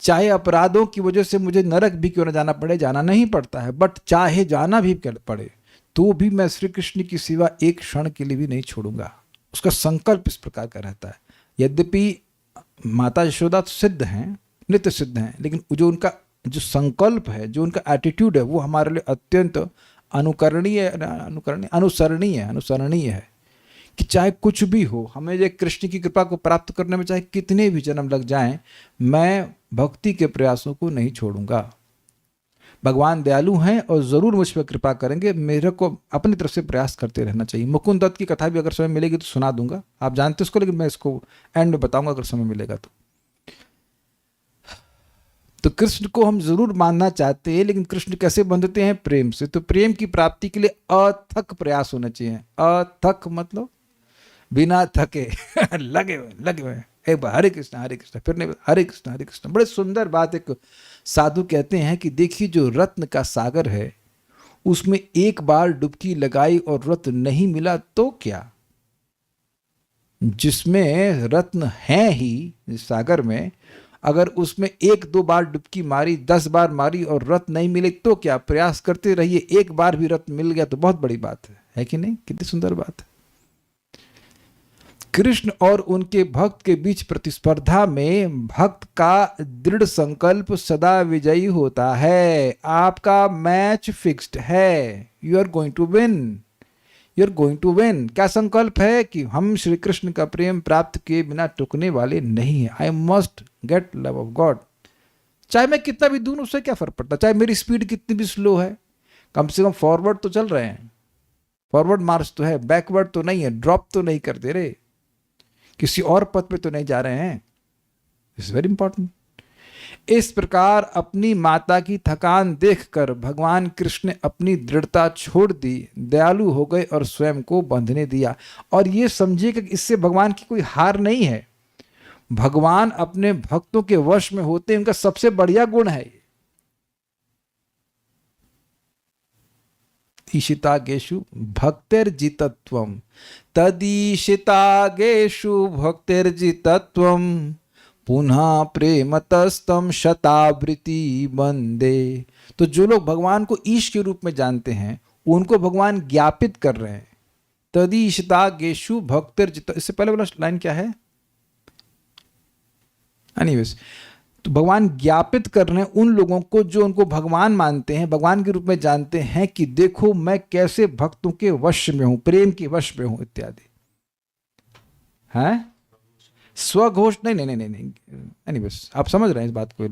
चाहे अपराधों की वजह से मुझे नरक भी क्यों न जाना पड़े, जाना नहीं पड़ता है, बट चाहे जाना भी पड़े तो भी मैं श्री कृष्ण की सिवा एक क्षण के लिए भी नहीं छोड़ूंगा। उसका संकल्प इस प्रकार का रहता है। यद्यपि माता यशोदा सिद्ध हैं, नित्य सिद्ध हैं, लेकिन जो उनका जो संकल्प है, जो उनका एटीट्यूड है, वो हमारे लिए अत्यंत अनुसरणीय है कि चाहे कुछ भी हो, हमें ये कृष्ण की कृपा को प्राप्त करने में चाहे कितने भी जन्म लग जाएं, मैं भक्ति के प्रयासों को नहीं छोड़ूंगा। भगवान दयालु हैं और जरूर मुझ पर कृपा करेंगे, मेरे को अपनी तरफ से प्रयास करते रहना चाहिए। मुकुंद दत्त की कथा भी अगर समय मिलेगी तो सुना दूंगा, आप जानते उसको, लेकिन मैं इसको एंड में बताऊंगा अगर समय मिलेगा तो कृष्ण को हम जरूर मानना चाहते हैं, लेकिन कृष्ण कैसे बंधते हैं? प्रेम से। तो प्रेम की प्राप्ति के लिए अथक प्रयास होना चाहिए। अथक मतलब बिना थके लगे हुए एक बार हरे कृष्ण फिर नहीं हरे कृष्ण। बड़े सुंदर बात एक साधु कहते हैं कि देखिए, जो रत्न का सागर है उसमें एक बार डुबकी लगाई और रत्न नहीं मिला तो क्या, जिसमें रत्न है ही सागर में, अगर उसमें 1-2 बार डुबकी मारी, 10 बार मारी और रत्न नहीं मिले तो क्या, प्रयास करते रहिए, एक बार भी रत्न मिल गया तो बहुत बड़ी बात है कि नहीं? कितनी सुंदर बात है। कृष्ण और उनके भक्त के बीच प्रतिस्पर्धा में भक्त का दृढ़ संकल्प सदा विजयी होता है। आपका मैच फिक्स्ड है, you are going to win. क्या संकल्प है? कि हम श्री कृष्ण का प्रेम प्राप्त किए बिना टुकने वाले नहीं है। I must get love of God. चाहे मैं कितना भी दूर, उससे क्या फर्क पड़ता, चाहे मेरी स्पीड कितनी भी स्लो है, कम से कम फॉरवर्ड तो चल रहे हैं, फॉरवर्ड मार्च तो है, बैकवर्ड तो नहीं है, ड्रॉप तो नहीं कर दे रहे, किसी और पथ पे तो नहीं जा रहे हैं। It's very important. इस प्रकार अपनी माता की थकान देखकर भगवान कृष्ण ने अपनी दृढ़ता छोड़ दी, दयालु हो गए और स्वयं को बांधने दिया। और ये समझिए कि इससे भगवान की कोई हार नहीं है। भगवान अपने भक्तों के वश में होते हैं, उनका सबसे बढ़िया गुण है। ईशितागेषु भक्तिर्जितत्वम, तदीशितागेषु भक्तिर्जितत्वम, पुनः प्रेमतस्तम शतावृति बंदे। तो जो लोग भगवान को ईश के रूप में जानते हैं, उनको भगवान ज्ञापित कर रहे हैं। तदीशितागेषु भक्तिर्जित, इससे पहले वाला लाइन क्या है? एनीवेज, तो भगवान ज्ञापित कर रहे हैं उन लोगों को जो उनको भगवान मानते हैं, भगवान के रूप में जानते हैं, कि देखो मैं कैसे भक्तों के वश में हूं, प्रेम के वश में हूं इत्यादि। है स्वघोष नहीं। एनीवेज, आप समझ रहे हैं इस बात को।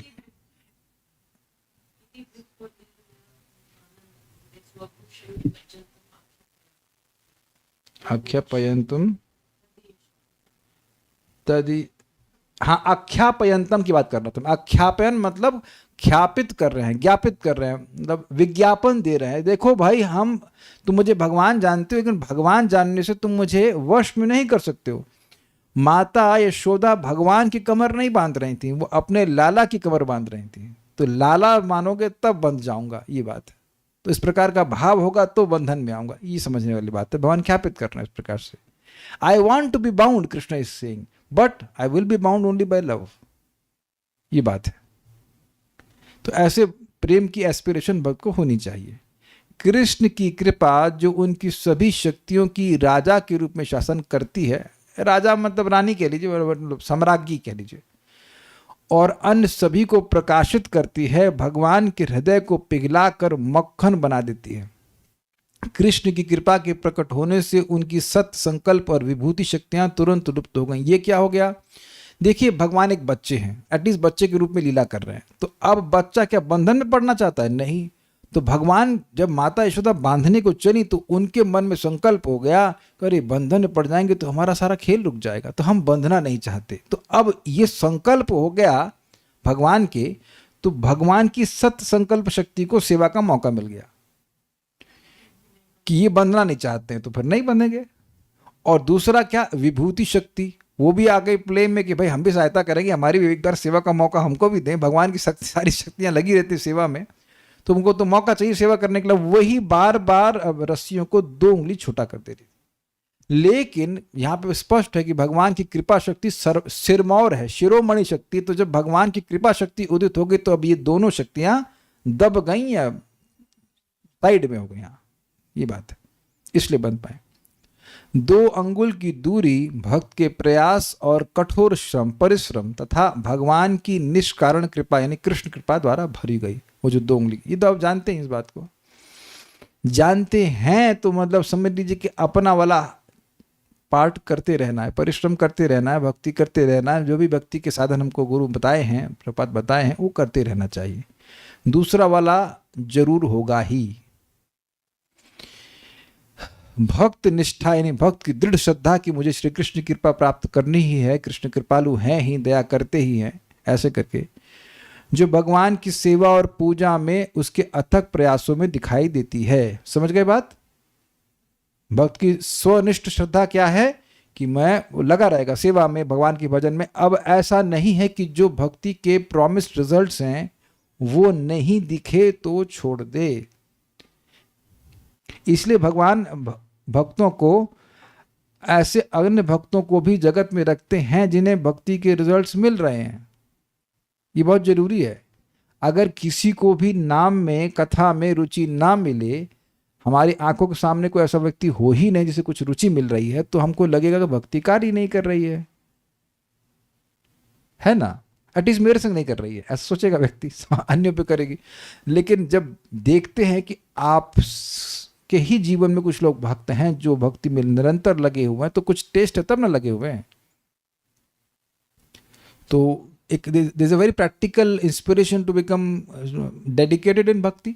आख्यापयन्तुम तदि हाँ, आख्यापयंतम की बात कर रहा था मैं। आख्यापयन मतलब ख्यापित कर रहे हैं, ज्ञापित कर रहे हैं, मतलब विज्ञापन दे रहे हैं। देखो भाई, तुम मुझे भगवान जानते हो, लेकिन भगवान जानने से तुम मुझे वश में नहीं कर सकते हो। माता यशोदा भगवान की कमर नहीं बांध रही थी, वो अपने लाला की कमर बांध रही थी। तो लाला मानोगे तब बंध जाऊंगा, ये बात है। तो इस प्रकार का भाव होगा तो बंधन में आऊंगा, ये समझने वाली बात है। भगवान ख्यापित कर रहे हैं इस प्रकार से। I want to be bound, Krishna is saying, but I will be bound only by love, ये बात है। तो ऐसे प्रेम की एस्पिरेशन भक्त को होनी चाहिए। कृष्ण की कृपा जो उनकी सभी शक्तियों की राजा के रूप में शासन करती है, राजा मतलब रानी कह लीजिए, मतलब सम्राज्ञी कह लीजिए, और अन्य सभी को प्रकाशित करती है, भगवान के हृदय को पिघलाकर मक्खन बना देती है। कृष्ण की कृपा के प्रकट होने से उनकी सत्य संकल्प और विभूति शक्तियां तुरंत लुप्त हो गई। ये क्या हो गया? देखिए, भगवान एक बच्चे हैं, एटलीस्ट बच्चे के रूप में लीला कर रहे हैं। तो अब बच्चा क्या बंधन में पड़ना चाहता है? नहीं। तो भगवान जब माता यशोदा बांधने को चली तो उनके मन में संकल्प हो गया कि अरे बंधन में पड़ जाएंगे तो हमारा सारा खेल रुक जाएगा, तो हम बंधना नहीं चाहते। तो अब ये संकल्प हो गया भगवान के, तो भगवान की सत्य संकल्प शक्ति को सेवा का मौका मिल गया कि ये बंधना नहीं चाहते हैं तो फिर नहीं बंधेंगे। और दूसरा क्या? विभूति शक्ति, वो भी आ गई प्ले में कि भाई हम भी सहायता करेंगे, हमारी भी एक बार सेवा का मौका हमको भी दें। भगवान की सारी शक्तियां लगी रहती सेवा में, तो उनको तो मौका चाहिए सेवा करने के लिए। वही बार बार अब रस्सियों को 2 उंगली छोटा कर दे रही। लेकिन यहाँ पे स्पष्ट है कि भगवान की कृपा शक्ति सिरमौर है, शिरोमणि शक्ति। तो जब भगवान की कृपा शक्ति उदित हो गई तो अब ये दोनों शक्तियां दब गई या साइड में हो गई, ये बात है, इसलिए बन पाए। 2 अंगुल की दूरी भक्त के प्रयास और कठोर परिश्रम तथा भगवान की निष्कारण कृपा यानी कृष्ण कृपा द्वारा भरी गई। वो जो 2 उंगली, ये तो आप जानते हैं, इस बात को जानते हैं तो मतलब समझ लीजिए कि अपना वाला पार्ट करते रहना है, परिश्रम करते रहना है, भक्ति करते रहना है। जो भी भक्ति के साधन हमको गुरु बताए हैं, प्रपात बताए हैं, वो करते रहना चाहिए। दूसरा वाला जरूर होगा ही। भक्त निष्ठा यानी भक्त की दृढ़ श्रद्धा कि मुझे श्री कृष्ण की कृपा प्राप्त करनी ही है, कृष्ण कृपालु हैं ही, दया करते ही हैं, ऐसे करके जो भगवान की सेवा और पूजा में उसके अथक प्रयासों में दिखाई देती है। समझ गए बात? भक्त की स्वनिष्ठ श्रद्धा क्या है कि मैं लगा रहेगा सेवा में, भगवान के भजन में। अब ऐसा नहीं है कि जो भक्ति के प्रॉमिस्ड रिजल्ट्स हैं वो नहीं दिखे तो छोड़ दे। इसलिए भगवान भक्तों को, ऐसे अन्य भक्तों को भी जगत में रखते हैं जिन्हें भक्ति के रिजल्ट्स मिल रहे हैं। ये बहुत जरूरी है। अगर किसी को भी नाम में, कथा में रुचि ना मिले, हमारी आंखों के सामने कोई ऐसा व्यक्ति हो ही नहीं जिसे कुछ रुचि मिल रही है, तो हमको लगेगा कि भक्ति कार्य ही नहीं कर रही है ना? एटलीस्ट मेरे संग नहीं कर रही है, ऐसा सोचेगा व्यक्ति, अन्यों पे करेगी। लेकिन जब देखते हैं कि आप के ही जीवन में कुछ लोग भक्त हैं जो भक्ति में निरंतर लगे हुए हैं, तो कुछ टेस्ट है तब ना लगे हुए हैं। तो एक there is a very practical inspiration to become dedicated in bhakti.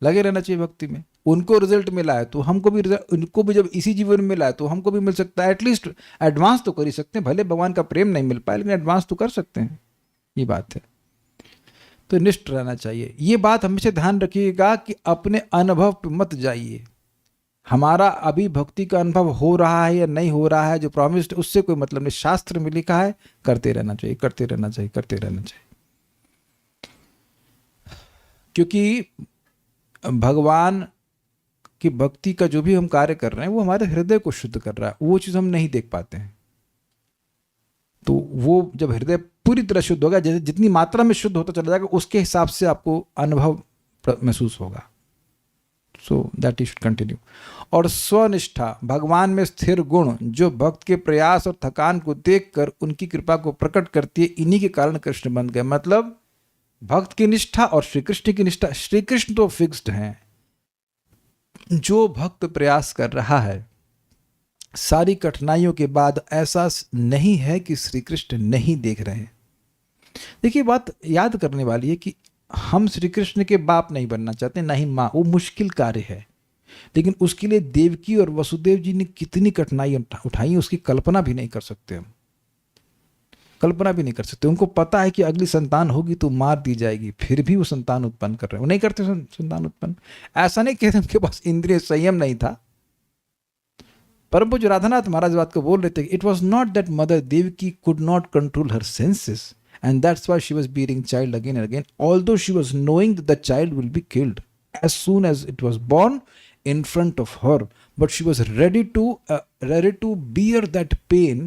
लगे रहना चाहिए भक्ति में। उनको रिजल्ट मिला है तो हमको भी, उनको भी जब इसी जीवन में मिला है तो हमको भी मिल सकता है। एटलीस्ट एडवांस तो कर ही सकते हैं, भले भगवान का प्रेम नहीं मिल पाए लेकिन एडवांस तो कर सकते हैं, ये बात है। तो निष्ठ रहना चाहिए। ये बात हमेशा ध्यान रखिएगा कि अपने अनुभव पे मत जाइए। हमारा अभी भक्ति का अनुभव हो रहा है या नहीं हो रहा है, जो प्रॉमिस्ड, उससे कोई मतलब नहीं। शास्त्र में लिखा है करते रहना चाहिए, करते रहना चाहिए, करते रहना चाहिए। क्योंकि भगवान की भक्ति का जो भी हम कार्य कर रहे हैं वो हमारे हृदय को शुद्ध कर रहा है, वो चीज हम नहीं देख पाते हैं। तो वो जब हृदय पूरी तरह शुद्ध होगा, जैसे जितनी मात्रा में शुद्ध होता चला जाएगा उसके हिसाब से आपको अनुभव महसूस होगा। So that is continue. और स्वनिष्ठा, भगवान में स्थिर गुण जो भक्त के प्रयास और थकान को देखकर उनकी कृपा को प्रकट करती है, इन्हीं के कारण कृष्ण बन गए। मतलब भक्त की निष्ठा और श्री कृष्ण की निष्ठा। श्री कृष्ण तो फिक्स्ड हैं, जो भक्त प्रयास कर रहा है सारी कठिनाइयों के बाद ऐसा नहीं है कि श्री कृष्ण नहीं देख रहे हैं। देखिए, बात याद करने वाली है कि हम श्री कृष्ण के बाप नहीं बनना चाहते, ना ही माँ, वो मुश्किल कार्य है। लेकिन उसके लिए देवकी और वसुदेव जी ने कितनी कठिनाई उठाई उसकी कल्पना भी नहीं कर सकते हम। कल्पना भी नहीं कर सकते। उनको पता है कि अगली संतान होगी तो मार दी जाएगी, फिर भी वो संतान उत्पन्न कर रहे हैं। वो नहीं करते संतान उत्पन्न। ऐसा नहीं कहते उनके पास इंद्रिय संयम नहीं था। परम पूज्य राधानाथ महाराज बात को बोल रहे थे, it was not that mother Devaki could not control her senses and that's why she was bearing child again and again, although she was knowing that the child will be killed as soon as it was born in front of her, but she was ready to bear that pain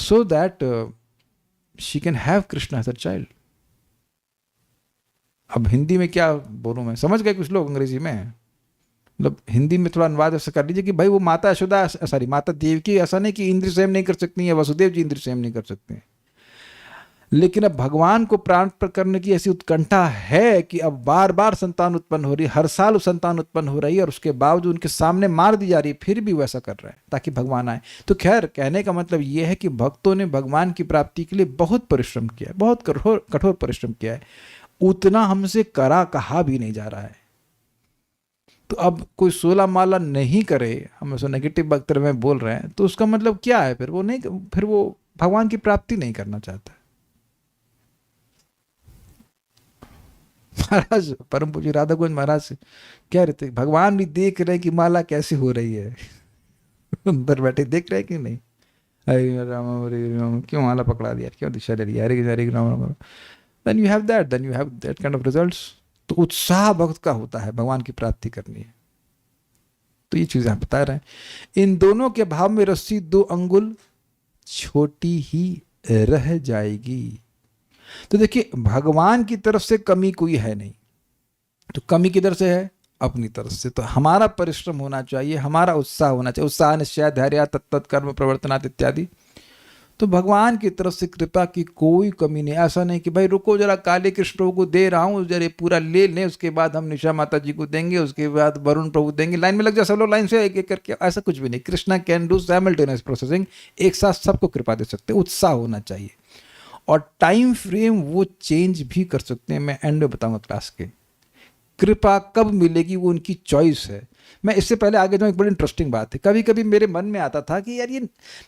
so that she can have Krishna as her child. अब हिंदी में क्या बोलूं मैं, समझ गए कुछ लोग अंग्रेजी में, मतलब हिंदी में थोड़ा अनुवाद ऐसा कर लीजिए कि भाई वो माता यशोदा, सॉरी माता देवकी ऐसा नहीं कि इंद्रिय संयम नहीं कर सकती है, वसुदेव जी इंद्रिय संयम नहीं कर सकते हैं, लेकिन अब भगवान को प्राप्त करने की ऐसी उत्कंठा है कि अब बार बार संतान उत्पन्न हो रही है, हर साल संतान उत्पन्न हो रही है, और उसके बावजूद उनके सामने मार दी जा रही है, फिर भी वैसा कर रहा है ताकि भगवान आए। तो खैर, कहने का मतलब यह है कि भक्तों ने भगवान की प्राप्ति के लिए बहुत परिश्रम किया है, बहुत कठोर परिश्रम किया है, उतना हमसे कहा भी नहीं जा रहा है। तो अब कोई 16 माला नहीं करे, हम उसको नेगेटिव वक्तव्य में बोल रहे हैं, तो उसका मतलब क्या है? फिर वो भगवान की प्राप्ति नहीं करना चाहता। महाराज परम पूज्य राधा गोविंद महाराज कह रहे थे, भगवान भी देख रहे हैं कि माला कैसी हो रही है, अंदर बैठे देख रहे हैं कि नहीं, हरे राम हरे राम, क्यों माला पकड़ा दिया, क्यों दिशा ले लिया, Hare Ram. Then you have that kind of results. तो उत्साह भक्त का होता है भगवान की प्राप्ति करनी है। तो ये चीजें आप बता रहे हैं। इन दोनों के भाव में रस्सी 2 अंगुल छोटी ही रह जाएगी। तो देखिए, भगवान की तरफ से कमी कोई है नहीं, तो कमी किधर से है? अपनी तरफ से। तो हमारा परिश्रम होना चाहिए, हमारा उत्साह होना चाहिए, उत्साह निश्चय धैर्य तत्त कर्म प्रवर्तनात् इत्यादि। तो भगवान की तरफ से कृपा की कोई कमी नहीं। ऐसा नहीं कि भाई रुको जरा, काले कृष्ण प्रभु को दे रहा हूँ, जरा पूरा ले लें, उसके बाद हम निशा माता जी को देंगे, उसके बाद वरुण प्रभु देंगे, लाइन में लग जाए सब लोग, लाइन से एक एक करके। ऐसा कुछ भी नहीं। Krishna can do simultaneous processing, एक साथ सबको कृपा दे सकते हैं। उत्साह होना चाहिए, और टाइम फ्रेम वो चेंज भी कर सकते हैं। मैं एंड में बताऊंगा क्लास के, कृपा कब मिलेगी वो उनकी चॉइस है। मैं इससे पहले आगे जाऊँ, एक बड़ी इंटरेस्टिंग बात है। कभी कभी मेरे मन में आता था कि यार ये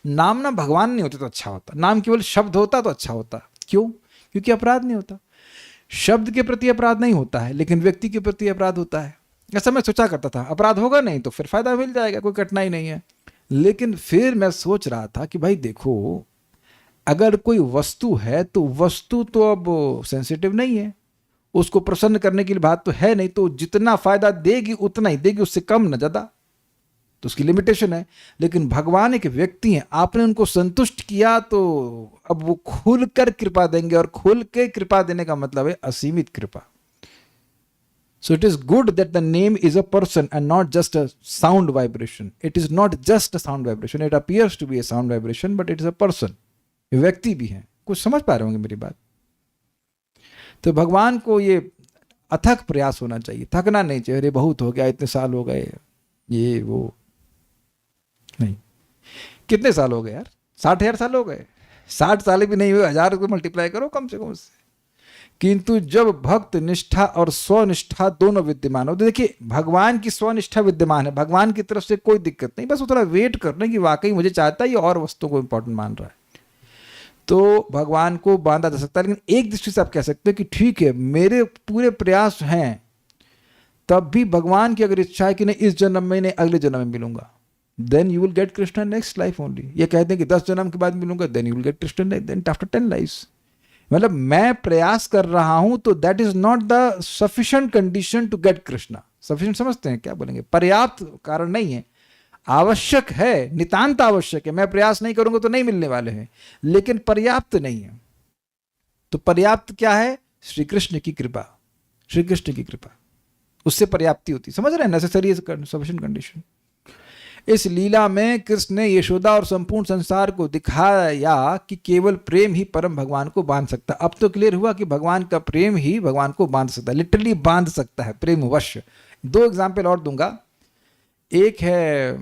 नाम ना भगवान नहीं होते तो अच्छा होता, नाम केवल शब्द होता तो अच्छा होता। क्यों? क्योंकि अपराध नहीं होता। शब्द के प्रति अपराध नहीं होता है, लेकिन व्यक्ति के प्रति अपराध होता है। ऐसा मैं सोचा करता था, अपराध होगा नहीं तो फिर फायदा मिल जाएगा, कोई कठिनाई नहीं है। लेकिन फिर मैं सोच रहा था कि भाई देखो, अगर कोई वस्तु है तो वस्तु तो अब सेंसिटिव नहीं है, उसको प्रसन्न करने के लिए बात तो है नहीं, तो जितना फायदा देगी उतना ही देगी, उससे कम न ज्यादा, तो उसकी लिमिटेशन है। लेकिन भगवान एक व्यक्ति हैं, आपने उनको संतुष्ट किया तो अब वो खुल कर कृपा देंगे, और खुल के कृपा देने का मतलब है असीमित कृपा। So it is good that the name is a person and not just a sound vibration. It is not just a sound vibration. It appears to be a sound vibration, but it is a person. व्यक्ति भी हैं। कुछ समझ पा रहे होंगे मेरी बात। तो भगवान को ये अथक प्रयास होना चाहिए, थकना नहीं चाहिए। अरे बहुत हो गया, इतने साल हो गए, ये वो नहीं। कितने साल हो गए यार? 60,000 साल हो गए। 60 साल भी नहीं हुए, 1000 को मल्टीप्लाई करो कम से कम उससे। किंतु जब भक्त निष्ठा और स्वनिष्ठा दोनों विद्यमान हो, तो देखिए भगवान की स्वनिष्ठा विद्यमान है, भगवान की तरफ से कोई दिक्कत नहीं, बस वो थोड़ा वेट करना कि वाकई मुझे चाहता है, ये और वस्तुओं को इंपॉर्टेंट मान रहा है, तो भगवान को बांधा जा सकता है। लेकिन एक दृष्टि से आप कह सकते हैं कि ठीक है, मेरे पूरे प्रयास हैं, तब भी भगवान की अगर इच्छा है कि नहीं इस जन्म में नहीं अगले जन्म में मिलूंगा, then you will get Krishna next life only. ये कहते हैं कि 10 जन्म के बाद मिलूंगा, then you will get Krishna then after 10 lives. मतलब मैं प्रयास कर रहा हूं तो that is not the sufficient condition to get Krishna. Sufficient समझते हैं क्या बोलेंगे? पर्याप्त कारण नहीं है, आवश्यक है, नितांत आवश्यक है। मैं प्रयास नहीं करूंगा तो नहीं मिलने वाले हैं, लेकिन पर्याप्त नहीं है। तो पर्याप्त क्या है? श्री कृष्ण की कृपा, श्री कृष्ण की कृपा, उससे पर्याप्ति होती। समझ रहे हैं? Necessary sufficient condition. इस लीला में कृष्ण ने यशोदा और संपूर्ण संसार को दिखाया कि केवल प्रेम ही परम भगवान को बांध सकता है। अब तो क्लियर हुआ कि भगवान का प्रेम ही भगवान को बांध सकता है, लिटरली बांध सकता है, प्रेमवश। 2 एग्जाम्पल और दूंगा। एक है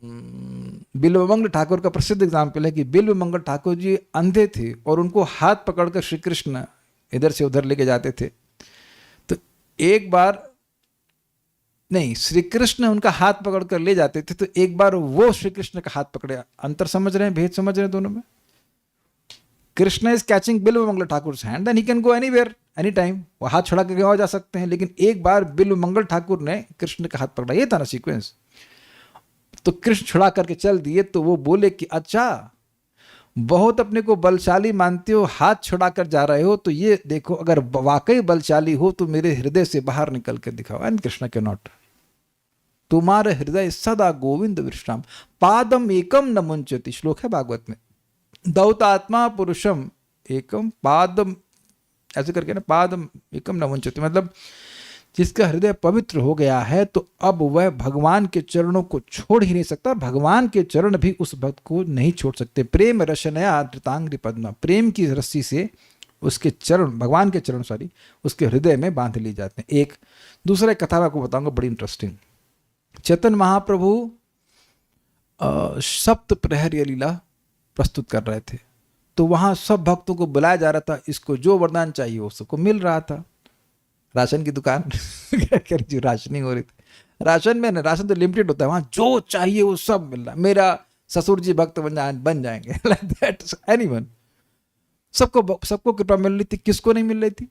बिल्वमंगल ठाकुर का प्रसिद्ध एग्जाम्पल है कि बिल्वमंगल ठाकुर जी अंधे थे और उनको हाथ पकड़कर श्री कृष्ण इधर से उधर लेके जाते थे। तो एक बार नहीं, श्री कृष्ण उनका हाथ पकड़कर ले जाते थे, तो एक बार वो श्री कृष्ण का हाथ पकड़े। अंतर समझ रहे हैं? भेद समझ रहे हैं दोनों में? Krishna is catching Bilva Mangal Thakur hand then he can go anywhere any time, वो हाथ छुड़ा के कहीं जा सकते हैं। लेकिन एक बार बिल्व मंगल ठाकुर ने कृष्ण का हाथ पकड़ा, ये था ना सीक्वेंस। तो कृष्ण छुड़ा करके चल दिए, तो वो बोले कि अच्छा बहुत अपने को बलशाली मानते हो, हाथ छुड़ा कर जा रहे हो, तो ये देखो अगर वाकई बलशाली हो तो मेरे हृदय से बाहर निकल के दिखाओ। एंड कृष्ण के नॉट, तुम्हारे हृदय सदा गोविंद विश्राम, पादम एकम न मुंचति, श्लोक है भागवत में। दौतात्मा पुरुषम एकम पादम, ऐसे करके ना, पादम एकम न मुंचति, मतलब जिसका हृदय पवित्र हो गया है तो अब वह भगवान के चरणों को छोड़ ही नहीं सकता, भगवान के चरण भी उस भक्त को नहीं छोड़ सकते। प्रेम रशनया धृतांग्रि पद्मा, प्रेम की रस्सी से उसके चरण, भगवान के चरण सॉरी, उसके हृदय में बांध ली जाते हैं। एक दूसरा कथा मैं आपको बताऊंगा, बड़ी इंटरेस्टिंग। चैतन्य महाप्रभु सप्त प्रहर लीला प्रस्तुत कर रहे थे, तो वहां सब भक्तों को बुलाया जा रहा था, इसको जो वरदान चाहिए वो सबको मिल रहा था। राशन की दुकान जो राशनिंग हो रही थी, राशन में ना, राशन तो लिमिटेड होता है, वहां जो चाहिए वो सब मिल रहा। मेरा ससुर जी भक्त बन जाएंगे लाइक दैट, एनीवन, सबको कृपा मिल रही थी। किसको नहीं मिल रही थी?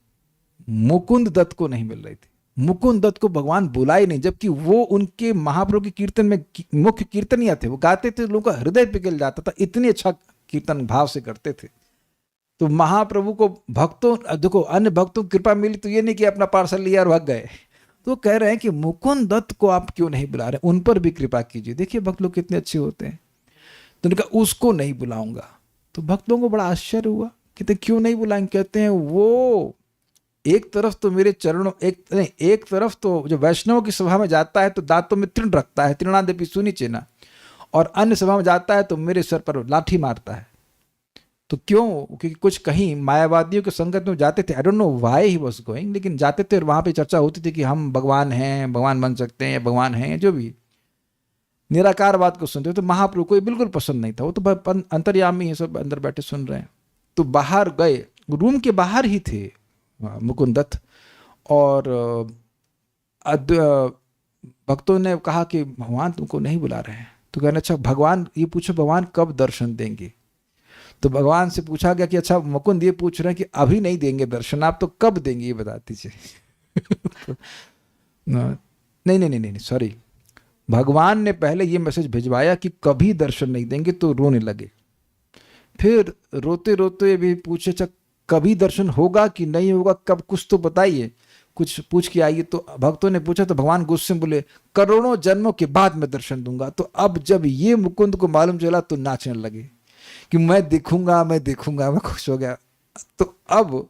मुकुंद दत्त को नहीं मिल रही थी। मुकुंद दत्त को भगवान बुलाए नहीं, जबकि वो उनके महाप्रभु के कीर्तन में मुख्य कीर्तनिया थे, वो गाते थे, लोगों का हृदय पिघल जाता था, इतनी अच्छा कीर्तन भाव से करते थे। तो महाप्रभु को भक्तों, देखो अन्य भक्तों की कृपा मिली तो ये नहीं कि अपना पार्सल लिया और भाग गए, तो कह रहे हैं कि मुकुंद दत्त को आप क्यों नहीं बुला रहे, उन पर भी कृपा कीजिए। देखिए भक्त लोग कितने अच्छे होते हैं। तो उन्होंने कहा उसको नहीं बुलाऊंगा। तो भक्तों को बड़ा आश्चर्य हुआ, कहते क्यों नहीं बुलाएंगे? कहते हैं वो एक तरफ तो मेरे चरणों, एक तरफ तो जो वैष्णव की सभा में जाता है तो दांतों में तृण रखता है, तृणादेपी सुनी चेना, और अन्य सभा में जाता है तो मेरे सर पर लाठी मारता है। तो क्यों? क्योंकि कुछ कहीं मायावादियों के संगत में जाते थे, I don't know why he was going, लेकिन जाते थे और वहां पे चर्चा होती थी कि हम भगवान हैं, भगवान बन सकते हैं, भगवान हैं, जो भी निराकारवाद को सुनते। तो महाप्रभु को बिल्कुल पसंद नहीं था, वो तो अंतर्यामी है, सब अंदर बैठे सुन रहे हैं। तो बाहर गए, रूम के बाहर ही थे मुकुंद दत्त, और भक्तों ने कहा कि भगवान तुमको नहीं बुला रहे हैं। तो कहना अच्छा भगवान, ये पूछो भगवान कब दर्शन देंगे? तो भगवान से पूछा गया कि अच्छा मुकुंद ये पूछ रहे हैं कि अभी नहीं देंगे दर्शन, आप तो कब देंगे ये बता दीजिए। तो, नहीं सॉरी, भगवान ने पहले ये मैसेज भिजवाया कि कभी दर्शन नहीं देंगे, तो रोने लगे। फिर रोते रोते भी पूछे अच्छा कभी दर्शन होगा कि नहीं होगा, कब, कुछ तो बताइए, कुछ पूछ के आइए। तो भक्तों ने पूछा तो भगवान गुस्से में बोले करोड़ों जन्मों के बाद मैं दर्शन दूंगा। तो अब जब ये मुकुंद को मालूम चला तो नाचने लगे कि मैं देखूंगा, मैं खुश हो गया। तो अब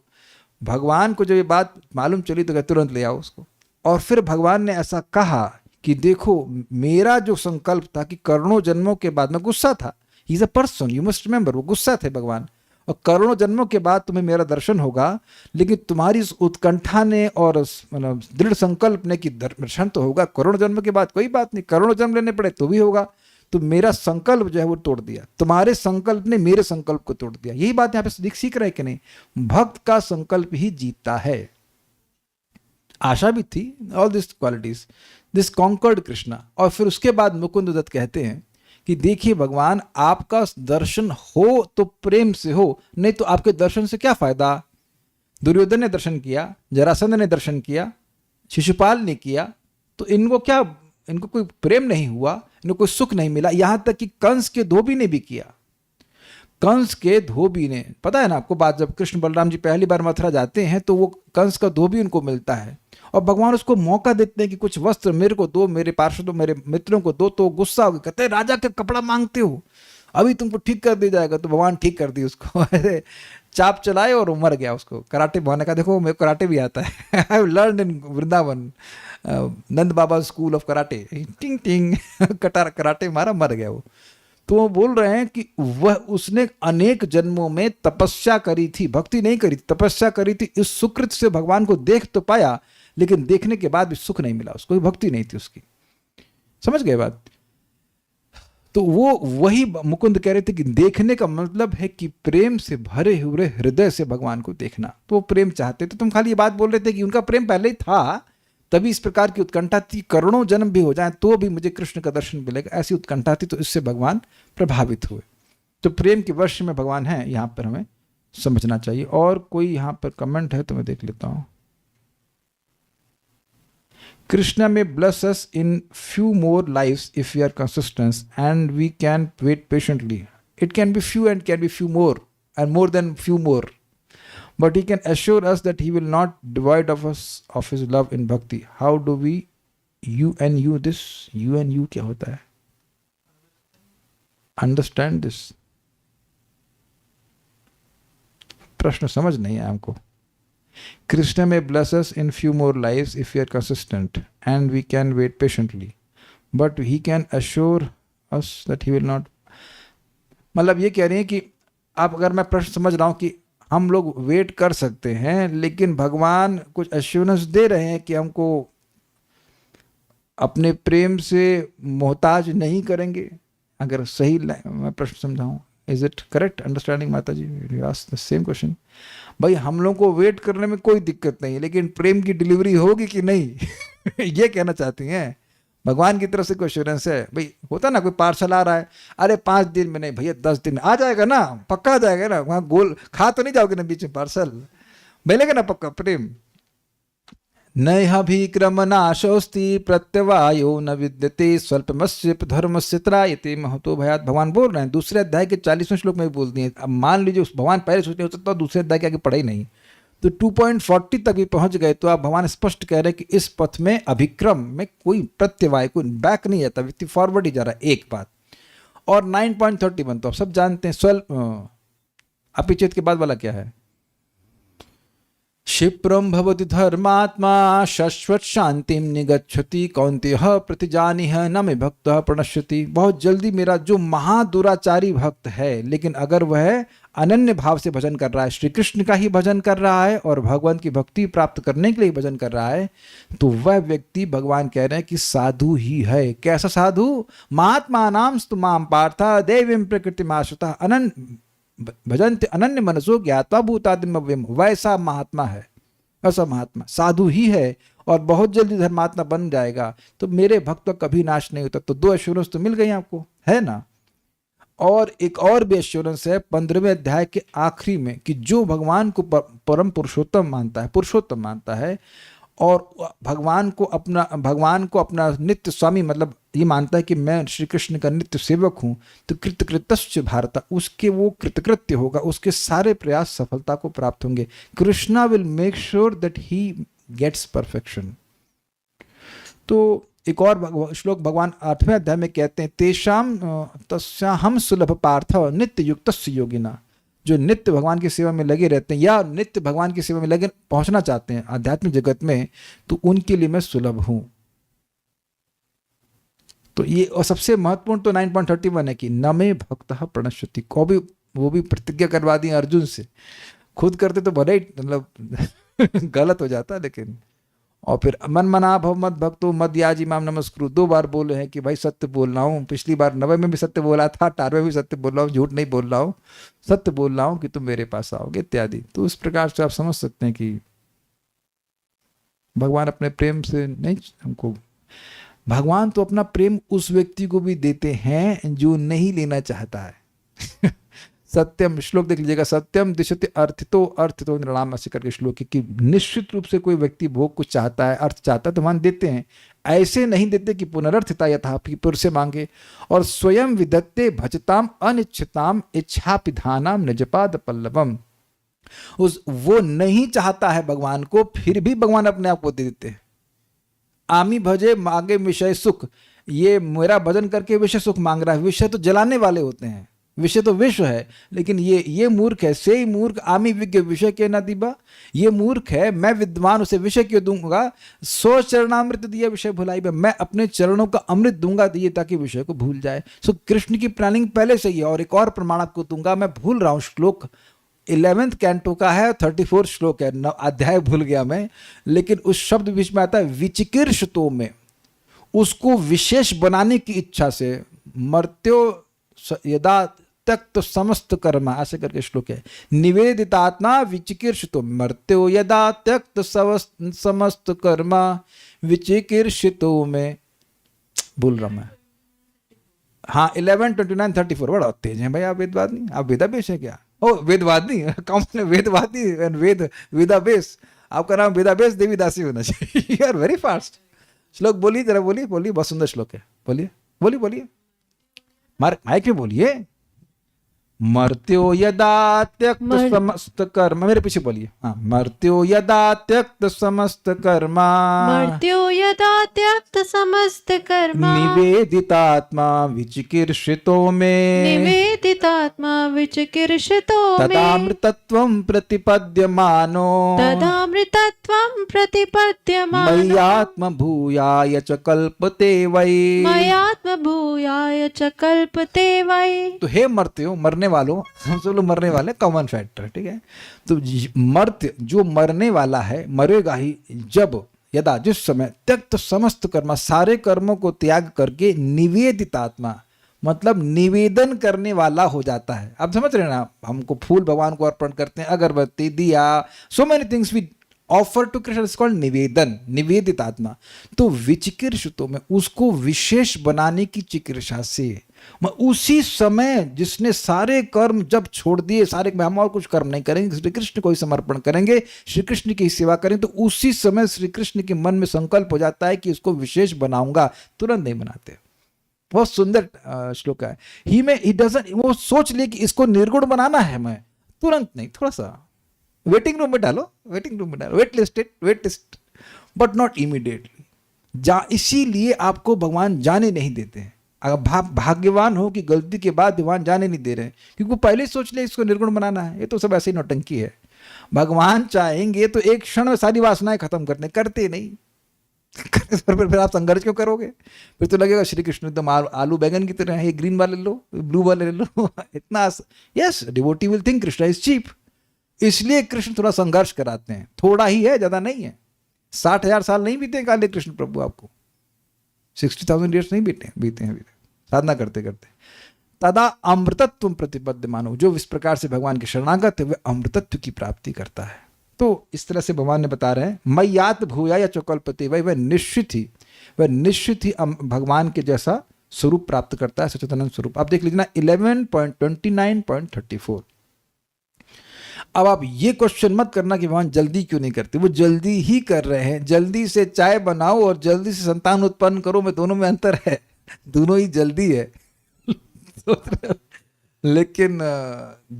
भगवान को जब ये बात मालूम चली तो तुरंत ले आओ उसको। और फिर भगवान ने ऐसा कहा कि देखो मेरा जो संकल्प था कि करोड़ों जन्मों के बाद, मैं गुस्सा था, he is a person, you must remember, वो गुस्सा थे भगवान, और करोड़ों जन्मों के बाद तुम्हें मेरा दर्शन होगा, लेकिन तुम्हारी इस उत्कंठा ने और दृढ़ संकल्प ने कि दर्शन तो होगा करोड़ों जन्म के बाद, कोई बात नहीं, करोड़ों जन्म लेने पड़े तो भी होगा। तो मेरा संकल्प जो है वो तोड़ दिया, तुम्हारे संकल्प ने मेरे संकल्प को तोड़ दिया। यही बात यहां पे सीख रहे कि नहीं, भक्त का संकल्प ही जीतता है। आशा भी थी, all this qualities, this conquered Krishna. और फिर उसके बाद मुकुंद दत्त कहते हैं कि देखिए भगवान आपका दर्शन हो तो प्रेम से हो, नहीं तो आपके दर्शन से क्या फायदा। दुर्योधन ने दर्शन किया, जरासंध ने दर्शन किया, शिशुपाल ने किया, तो इनको क्या, इनको कोई प्रेम नहीं हुआ, इनको कोई सुख नहीं मिला। यहां तक कि कंस के धोबी ने भी किया। कंस के धोबी ने, पता है ना आपको बात, जब कृष्ण बलराम जी पहली बार मथुरा जाते हैं तो वो कंस का धोबी उनको मिलता है, और भगवान उसको मौका देते हैं कि कुछ वस्त्र मेरे को दो, मेरे पार्षदों, मेरे मित्रों को दो। तो गुस्सा हो गया, कहते हैं राजा का कपड़ा मांगते हो, अभी तुमको ठीक कर दिया जाएगा। तो भगवान ठीक कर दी उसको, चाप चलाए और मर गया। उसको कराटे भगवान ने कहा देखो मेरे कराटे भी आता है, I have learned in Vrindavan, Nand Baba school of karate, टिंग टिंग कराटे मारा, मर गया वो। तो वो बोल रहे हैं कि वह, उसने अनेक जन्मों में तपस्या करी थी, भक्ति नहीं करी, तपस्या करी थी, इस सुकृत से भगवान को देख तो पाया, लेकिन देखने के बाद भी सुख नहीं मिला उसको, भक्ति नहीं थी उसकी। समझ गए बात? तो वो वही मुकुंद कह रहे थे कि देखने का मतलब है कि प्रेम से भरे हुए हृदय से भगवान को देखना। तो वो प्रेम चाहते थे, तुम खाली ये बात बोल रहे थे कि उनका प्रेम पहले ही था, तभी इस प्रकार की उत्कंठा थी, करोड़ों जन्म भी हो जाए तो भी मुझे कृष्ण का दर्शन मिलेगा, ऐसी उत्कंठा थी। तो इससे भगवान प्रभावित हुए। तो प्रेम के वर्ष में भगवान है यहाँ पर हमें समझना चाहिए। और कोई यहाँ पर कमेंट है तो मैं देख लेता हूँ। Krishna may bless us in few more lives if we are consistent and we can wait patiently. It can be few and can be few more and more than few more. But he can assure us that he will not divide of us of his love in bhakti. How do we you and you this? You and you क्या होता है? Understand this. प्रश्न समझ नहीं है हमको। Krishna may bless us in few more lives if we are consistent and we can wait patiently. But he can assure us that he will not. मतलब ये कह रहे हैं कि आप, अगर मैं प्रश्न समझ रहा हूँ कि हम लोग वेट कर सकते हैं लेकिन भगवान कुछ एश्योरेंस दे रहे हैं कि हमको अपने प्रेम से मोहताज नहीं करेंगे। अगर सही मैं प्रश्न समझाऊँ, is it correct understanding mata ji? You ask the same question. भाई हम लोगों को वेट करने में कोई दिक्कत नहीं है, लेकिन प्रेम की डिलीवरी होगी कि नहीं ये कहना चाहती हैं। भगवान की तरफ से कोई एश्योरेंस है? भाई होता ना, कोई पार्सल आ रहा है, अरे 5 दिन में नहीं भैया 10 दिन में आ जाएगा ना, पक्का आ जाएगा ना, वहाँ गोल खा तो नहीं जाओगे ना बीच में पार्सल, मिलेगा ना पक्का प्रेम। नैहाभिक्रमनाशोस्ति प्रत्यवायो न विद्यते स्वल्पमस्य धर्मस्य त्रायते महतो भयात्। भगवान बोल रहे हैं दूसरे अध्याय के 40वें श्लोक में बोल दिए। अब मान लीजिए उस भगवान पहले सोचते हो सकता दूसरे अध्याय के आगे पढ़े ही नहीं, तो 2.40 तक भी पहुंच गए, तो आप भगवान स्पष्ट कह रहे हैं कि इस पथ में अभिक्रम में कोई प्रत्यवाय, कोई बैक नहीं जाता, व्यक्ति फॉरवर्ड ही जा रहा है। एक बात। और 9.31 तो आप सब जानते हैं, स्वल्प अपिचेत के बाद वाला क्या है? क्षिप्रम भवति धर्मात्मा शाश्वत शांतिम निगच्छति कौन्तेय प्रतिजानिह न मे भक्तः प्रणश्यति। बहुत जल्दी मेरा जो महादुराचारी भक्त है, लेकिन अगर वह अनन्य भाव से भजन कर रहा है, श्री कृष्ण का ही भजन कर रहा है और भगवान की भक्ति प्राप्त करने के लिए भजन कर रहा है, तो वह व्यक्ति भगवान कह रहे हैं कि साधु ही है। कैसा साधु? महात्मा नाम स्तुमाम पार्थ देवीं प्रकृतिमाश्रितः अनन्य भजन्ते अनन्य मनसो ज्ञात्वा भूतादिमव्यम। वैसा महात्मा है, ऐसा महात्मा साधु ही है और बहुत जल्दी धर्मात्मा बन जाएगा। तो मेरे भक्त का कभी नाश नहीं होता। तो 2 एश्योरेंस तो मिल गई आपको, है ना? और एक और भी एश्योरेंस है 15वें अध्याय के आखिरी में, कि जो भगवान को परम पुरुषोत्तम मानता है और भगवान को अपना नित्य स्वामी, मतलब ये मानता है कि मैं श्री कृष्ण का नित्य सेवक हूँ, तो कृतकृतश्च भारत, उसके वो कृतकृत्य होगा, उसके सारे प्रयास सफलता को प्राप्त होंगे। Krishna will make sure that he gets perfection. तो एक और श्लोक भगवान 8वें अध्याय में कहते हैं, तेषाम तस्याहम सुलभ पार्थ नित्य युक्तस्य योगिना। जो नित्य भगवान की सेवा में लगे रहते हैं या नित्य भगवान की सेवा में लगे पहुंचना चाहते हैं आध्यात्मिक जगत में, तो उनके लिए मैं सुलभ हूं। तो ये और सबसे महत्वपूर्ण तो 9.31 है कि न मे भक्तः प्रणश्यति को भी, वो भी प्रतिज्ञा करवा दी अर्जुन से। खुद करते तो भले ही मतलब गलत हो जाता, लेकिन और फिर मन मना भव मत भक्तो मद याजी माम नमस्कुरु 2 बार बोले हैं कि भाई सत्य बोल रहा हूँ। पिछली बार 90 में भी सत्य बोला था, 18 में भी सत्य बोल रहा हूँ, झूठ नहीं बोल रहा हूँ, सत्य बोल रहा हूँ कि तुम मेरे पास आओगे इत्यादि। तो उस प्रकार से आप समझ सकते हैं कि भगवान अपने प्रेम से नहीं, हमको भगवान तो अपना प्रेम उस व्यक्ति को भी देते हैं जो नहीं लेना चाहता है। सत्यम श्लोक देख लीजिएगा, सत्यम दिशते अर्थितो निर्णाम ऐसे करके श्लोक है कि निश्चित रूप से कोई व्यक्ति भोग कुछ चाहता है, अर्थ चाहता है तो भगवान देते हैं। ऐसे नहीं देते कि पुनरर्थिता यथा पुर से मांगे। और स्वयं विदत्ते भजताम अनिच्छताम इच्छापिधानाम निजपाद पल्लवम। वो नहीं चाहता है भगवान को, फिर भी भगवान अपने आप को दे देते हैं। आमी भजे मांगे विषय सुख, ये मेरा भजन करके विषय सुख मांग रहा है। विषय तो जलाने वाले होते हैं, विषय तो विश्व है, लेकिन ये मूर्ख है। से मूर्ख आमी विज्ञ विषय के न दिबा, ये मूर्ख है, मैं विद्वान उसे विषय क्यों दूंगा। 100 चरणामृत दिया विषय भुलाई, मैं अपने चरणों का अमृत दूंगा दिए ताकि विषय को भूल जाए। सो कृष्ण की प्लानिंग पहले से ही है। और एक और प्रमाण आपको दूंगा, मैं भूल रहा हूँ श्लोक 11वें कैंटो का है, 34 श्लोक है, अध्याय भूल गया मैं, लेकिन उस शब्द बीच में आता है विचिकीर्षतो में, उसको विशेष बनाने की इच्छा से मर्त्यो यदा त्यक्त समस्त कर्मा ऐसे करके श्लोक है। निवेदितात्मा विचिकीर्षितो मर्त्यो यदा त्यक्त समस्त कर्मा विचिकीर्षितो में, भूल रहा मैं। हाँ 11, 29, 34 बड़ा तेज है भाई आप, वेदवाद नहीं, आप वेदाभ्यास है क्या? ओ वेदवादी, कॉमन वेदवादी एंड वेदाबेस। आपका नाम वेदाबेस देवीदासी होना चाहिए। You are very fast. श्लोक बोलिए जरा, बोलिए बोलिए, बहुत सुंदर श्लोक है, बोलिए बोलिए बोलिए, माइक में बोलिए। मर्त्यो यदा त्यक्त समस्त कर्म, मेरे पीछे बोलिए, हाँ, मर्त्यो यदा त्यक्त समस्त कर्मा, मर्त्यो यदा त्यक्त समस्त कर्मा, निवेदितात्मा विचिकीर्षितो मे, निवेदितात्मा विचिकीर्षितो मे, तदामृतत्वं प्रतिपद्यमानो, तदामृतत्वं प्रतिपद्यमानो, मय्यात्मभूयाय च कल्पते वै। मयात्मभूयाय च कल्पते वै। तो हे मर्त्यो, मरने वालों, हम सब लोग मरने वाले, कॉमन फैक्टर, ठीक है। तो मर्त्य जो मरने वाला है मरेगा ही जब, यदा जिस समय, त्यक्त समस्त कर्म, सारे कर्मों को त्याग करके, निवेदित आत्मा मतलब निवेदन करने वाला हो जाता है। आप समझ रहे हैं ना, हमको फूल भगवान को अर्पण करते हैं, अगरबत्ती, दिया, so many things we offer to Krishna, is called निवेदन, निवेदित आत्मा। तो विचिकीर्षितों में उसको विशेष बनाने की चिकित्सा से, उसी समय जिसने सारे कर्म जब छोड़ दिए, सारे, हम और कुछ कर्म नहीं करेंगे, श्री कृष्ण को ही समर्पण करेंगे, श्री कृष्ण की सेवा करेंगे, तो उसी समय श्री कृष्ण के मन में संकल्प हो जाता है कि इसको विशेष बनाऊंगा। तुरंत नहीं बनाते। बहुत सुंदर श्लोक है। ही डजंट, वो सोच ले कि इसको निर्गुण बनाना है, मैं तुरंत नहीं, थोड़ा सा वेटिंग रूम में डालो, वेटिंग रूम में डालो, wait list, but not immediately. इसीलिए आपको भगवान जाने नहीं देते हैं। अगर भाग्यवान हो कि गलती के बाद भगवान जाने नहीं दे रहे हैं, क्योंकि वो पहले ही सोच ले इसको निर्गुण बनाना है। ये तो सब ऐसे ही नौटंकी है। भगवान चाहेंगे तो एक क्षण में सारी वासनाएं खत्म करते नहीं। फिर आप संघर्ष क्यों करोगे? फिर तो लगेगा श्री कृष्ण एकदम आलू बैगन की तरह है, ये ग्रीन वाले लो, ब्लू वाले ले लो। इतना, yes, devotee will think Krishna is cheap. इसलिए कृष्ण थोड़ा संघर्ष कराते हैं, थोड़ा ही है, ज्यादा नहीं है। 60,000 साल नहीं बीते काले कृष्ण प्रभु, आपको 60,000 ईयर्स नहीं बीते हैं साधना करते करते। तदा अमृतत्व प्रतिपद्य मानो, जो इस प्रकार से भगवान के शरणागत है वह अमृतत्व की प्राप्ति करता है। तो इस तरह से भगवान ने बता रहे हैं, मय्यात भूयाय च कल्पते वै, वह निश्चित ही भगवान के जैसा स्वरूप प्राप्त करता है, सच्चिदानंद स्वरूप। आप देख लीजिए ना 11.29.34। अब आप ये क्वेश्चन मत करना कि भगवान जल्दी क्यों नहीं करते, वो जल्दी ही कर रहे हैं। जल्दी से चाय बनाओ और जल्दी से संतान उत्पन्न करो, में दोनों में अंतर है, दोनों ही जल्दी है। लेकिन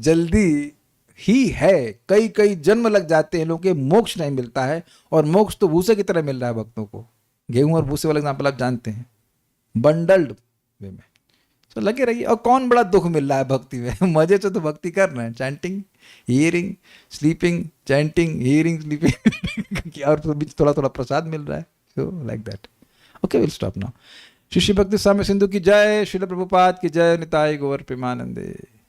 जल्दी ही है, कई जन्म लग जाते हैं, लोगों के मोक्ष नहीं मिलता है। और मोक्ष तो भूसे की तरह मिल रहा है भक्तों को। गेहूं और भूसे वाला एग्जाम्पल आप जानते हैं, बंडल्ड वे में। तो लगे रहिए। और कौन बड़ा दुख मिल रहा है भक्ति में? मजे से तो भक्ति कर रहे हैं, chanting, hearing, sleeping, chanting, hearing, sleeping, और बीच थोड़ा थोड़ा प्रसाद मिल रहा है। So like that. Okay, will stop now. Shri भक्ति स्वामी सिंधु की जय, श्रील प्रभुपाद की जय, निताई गौर प्रेमानंदे।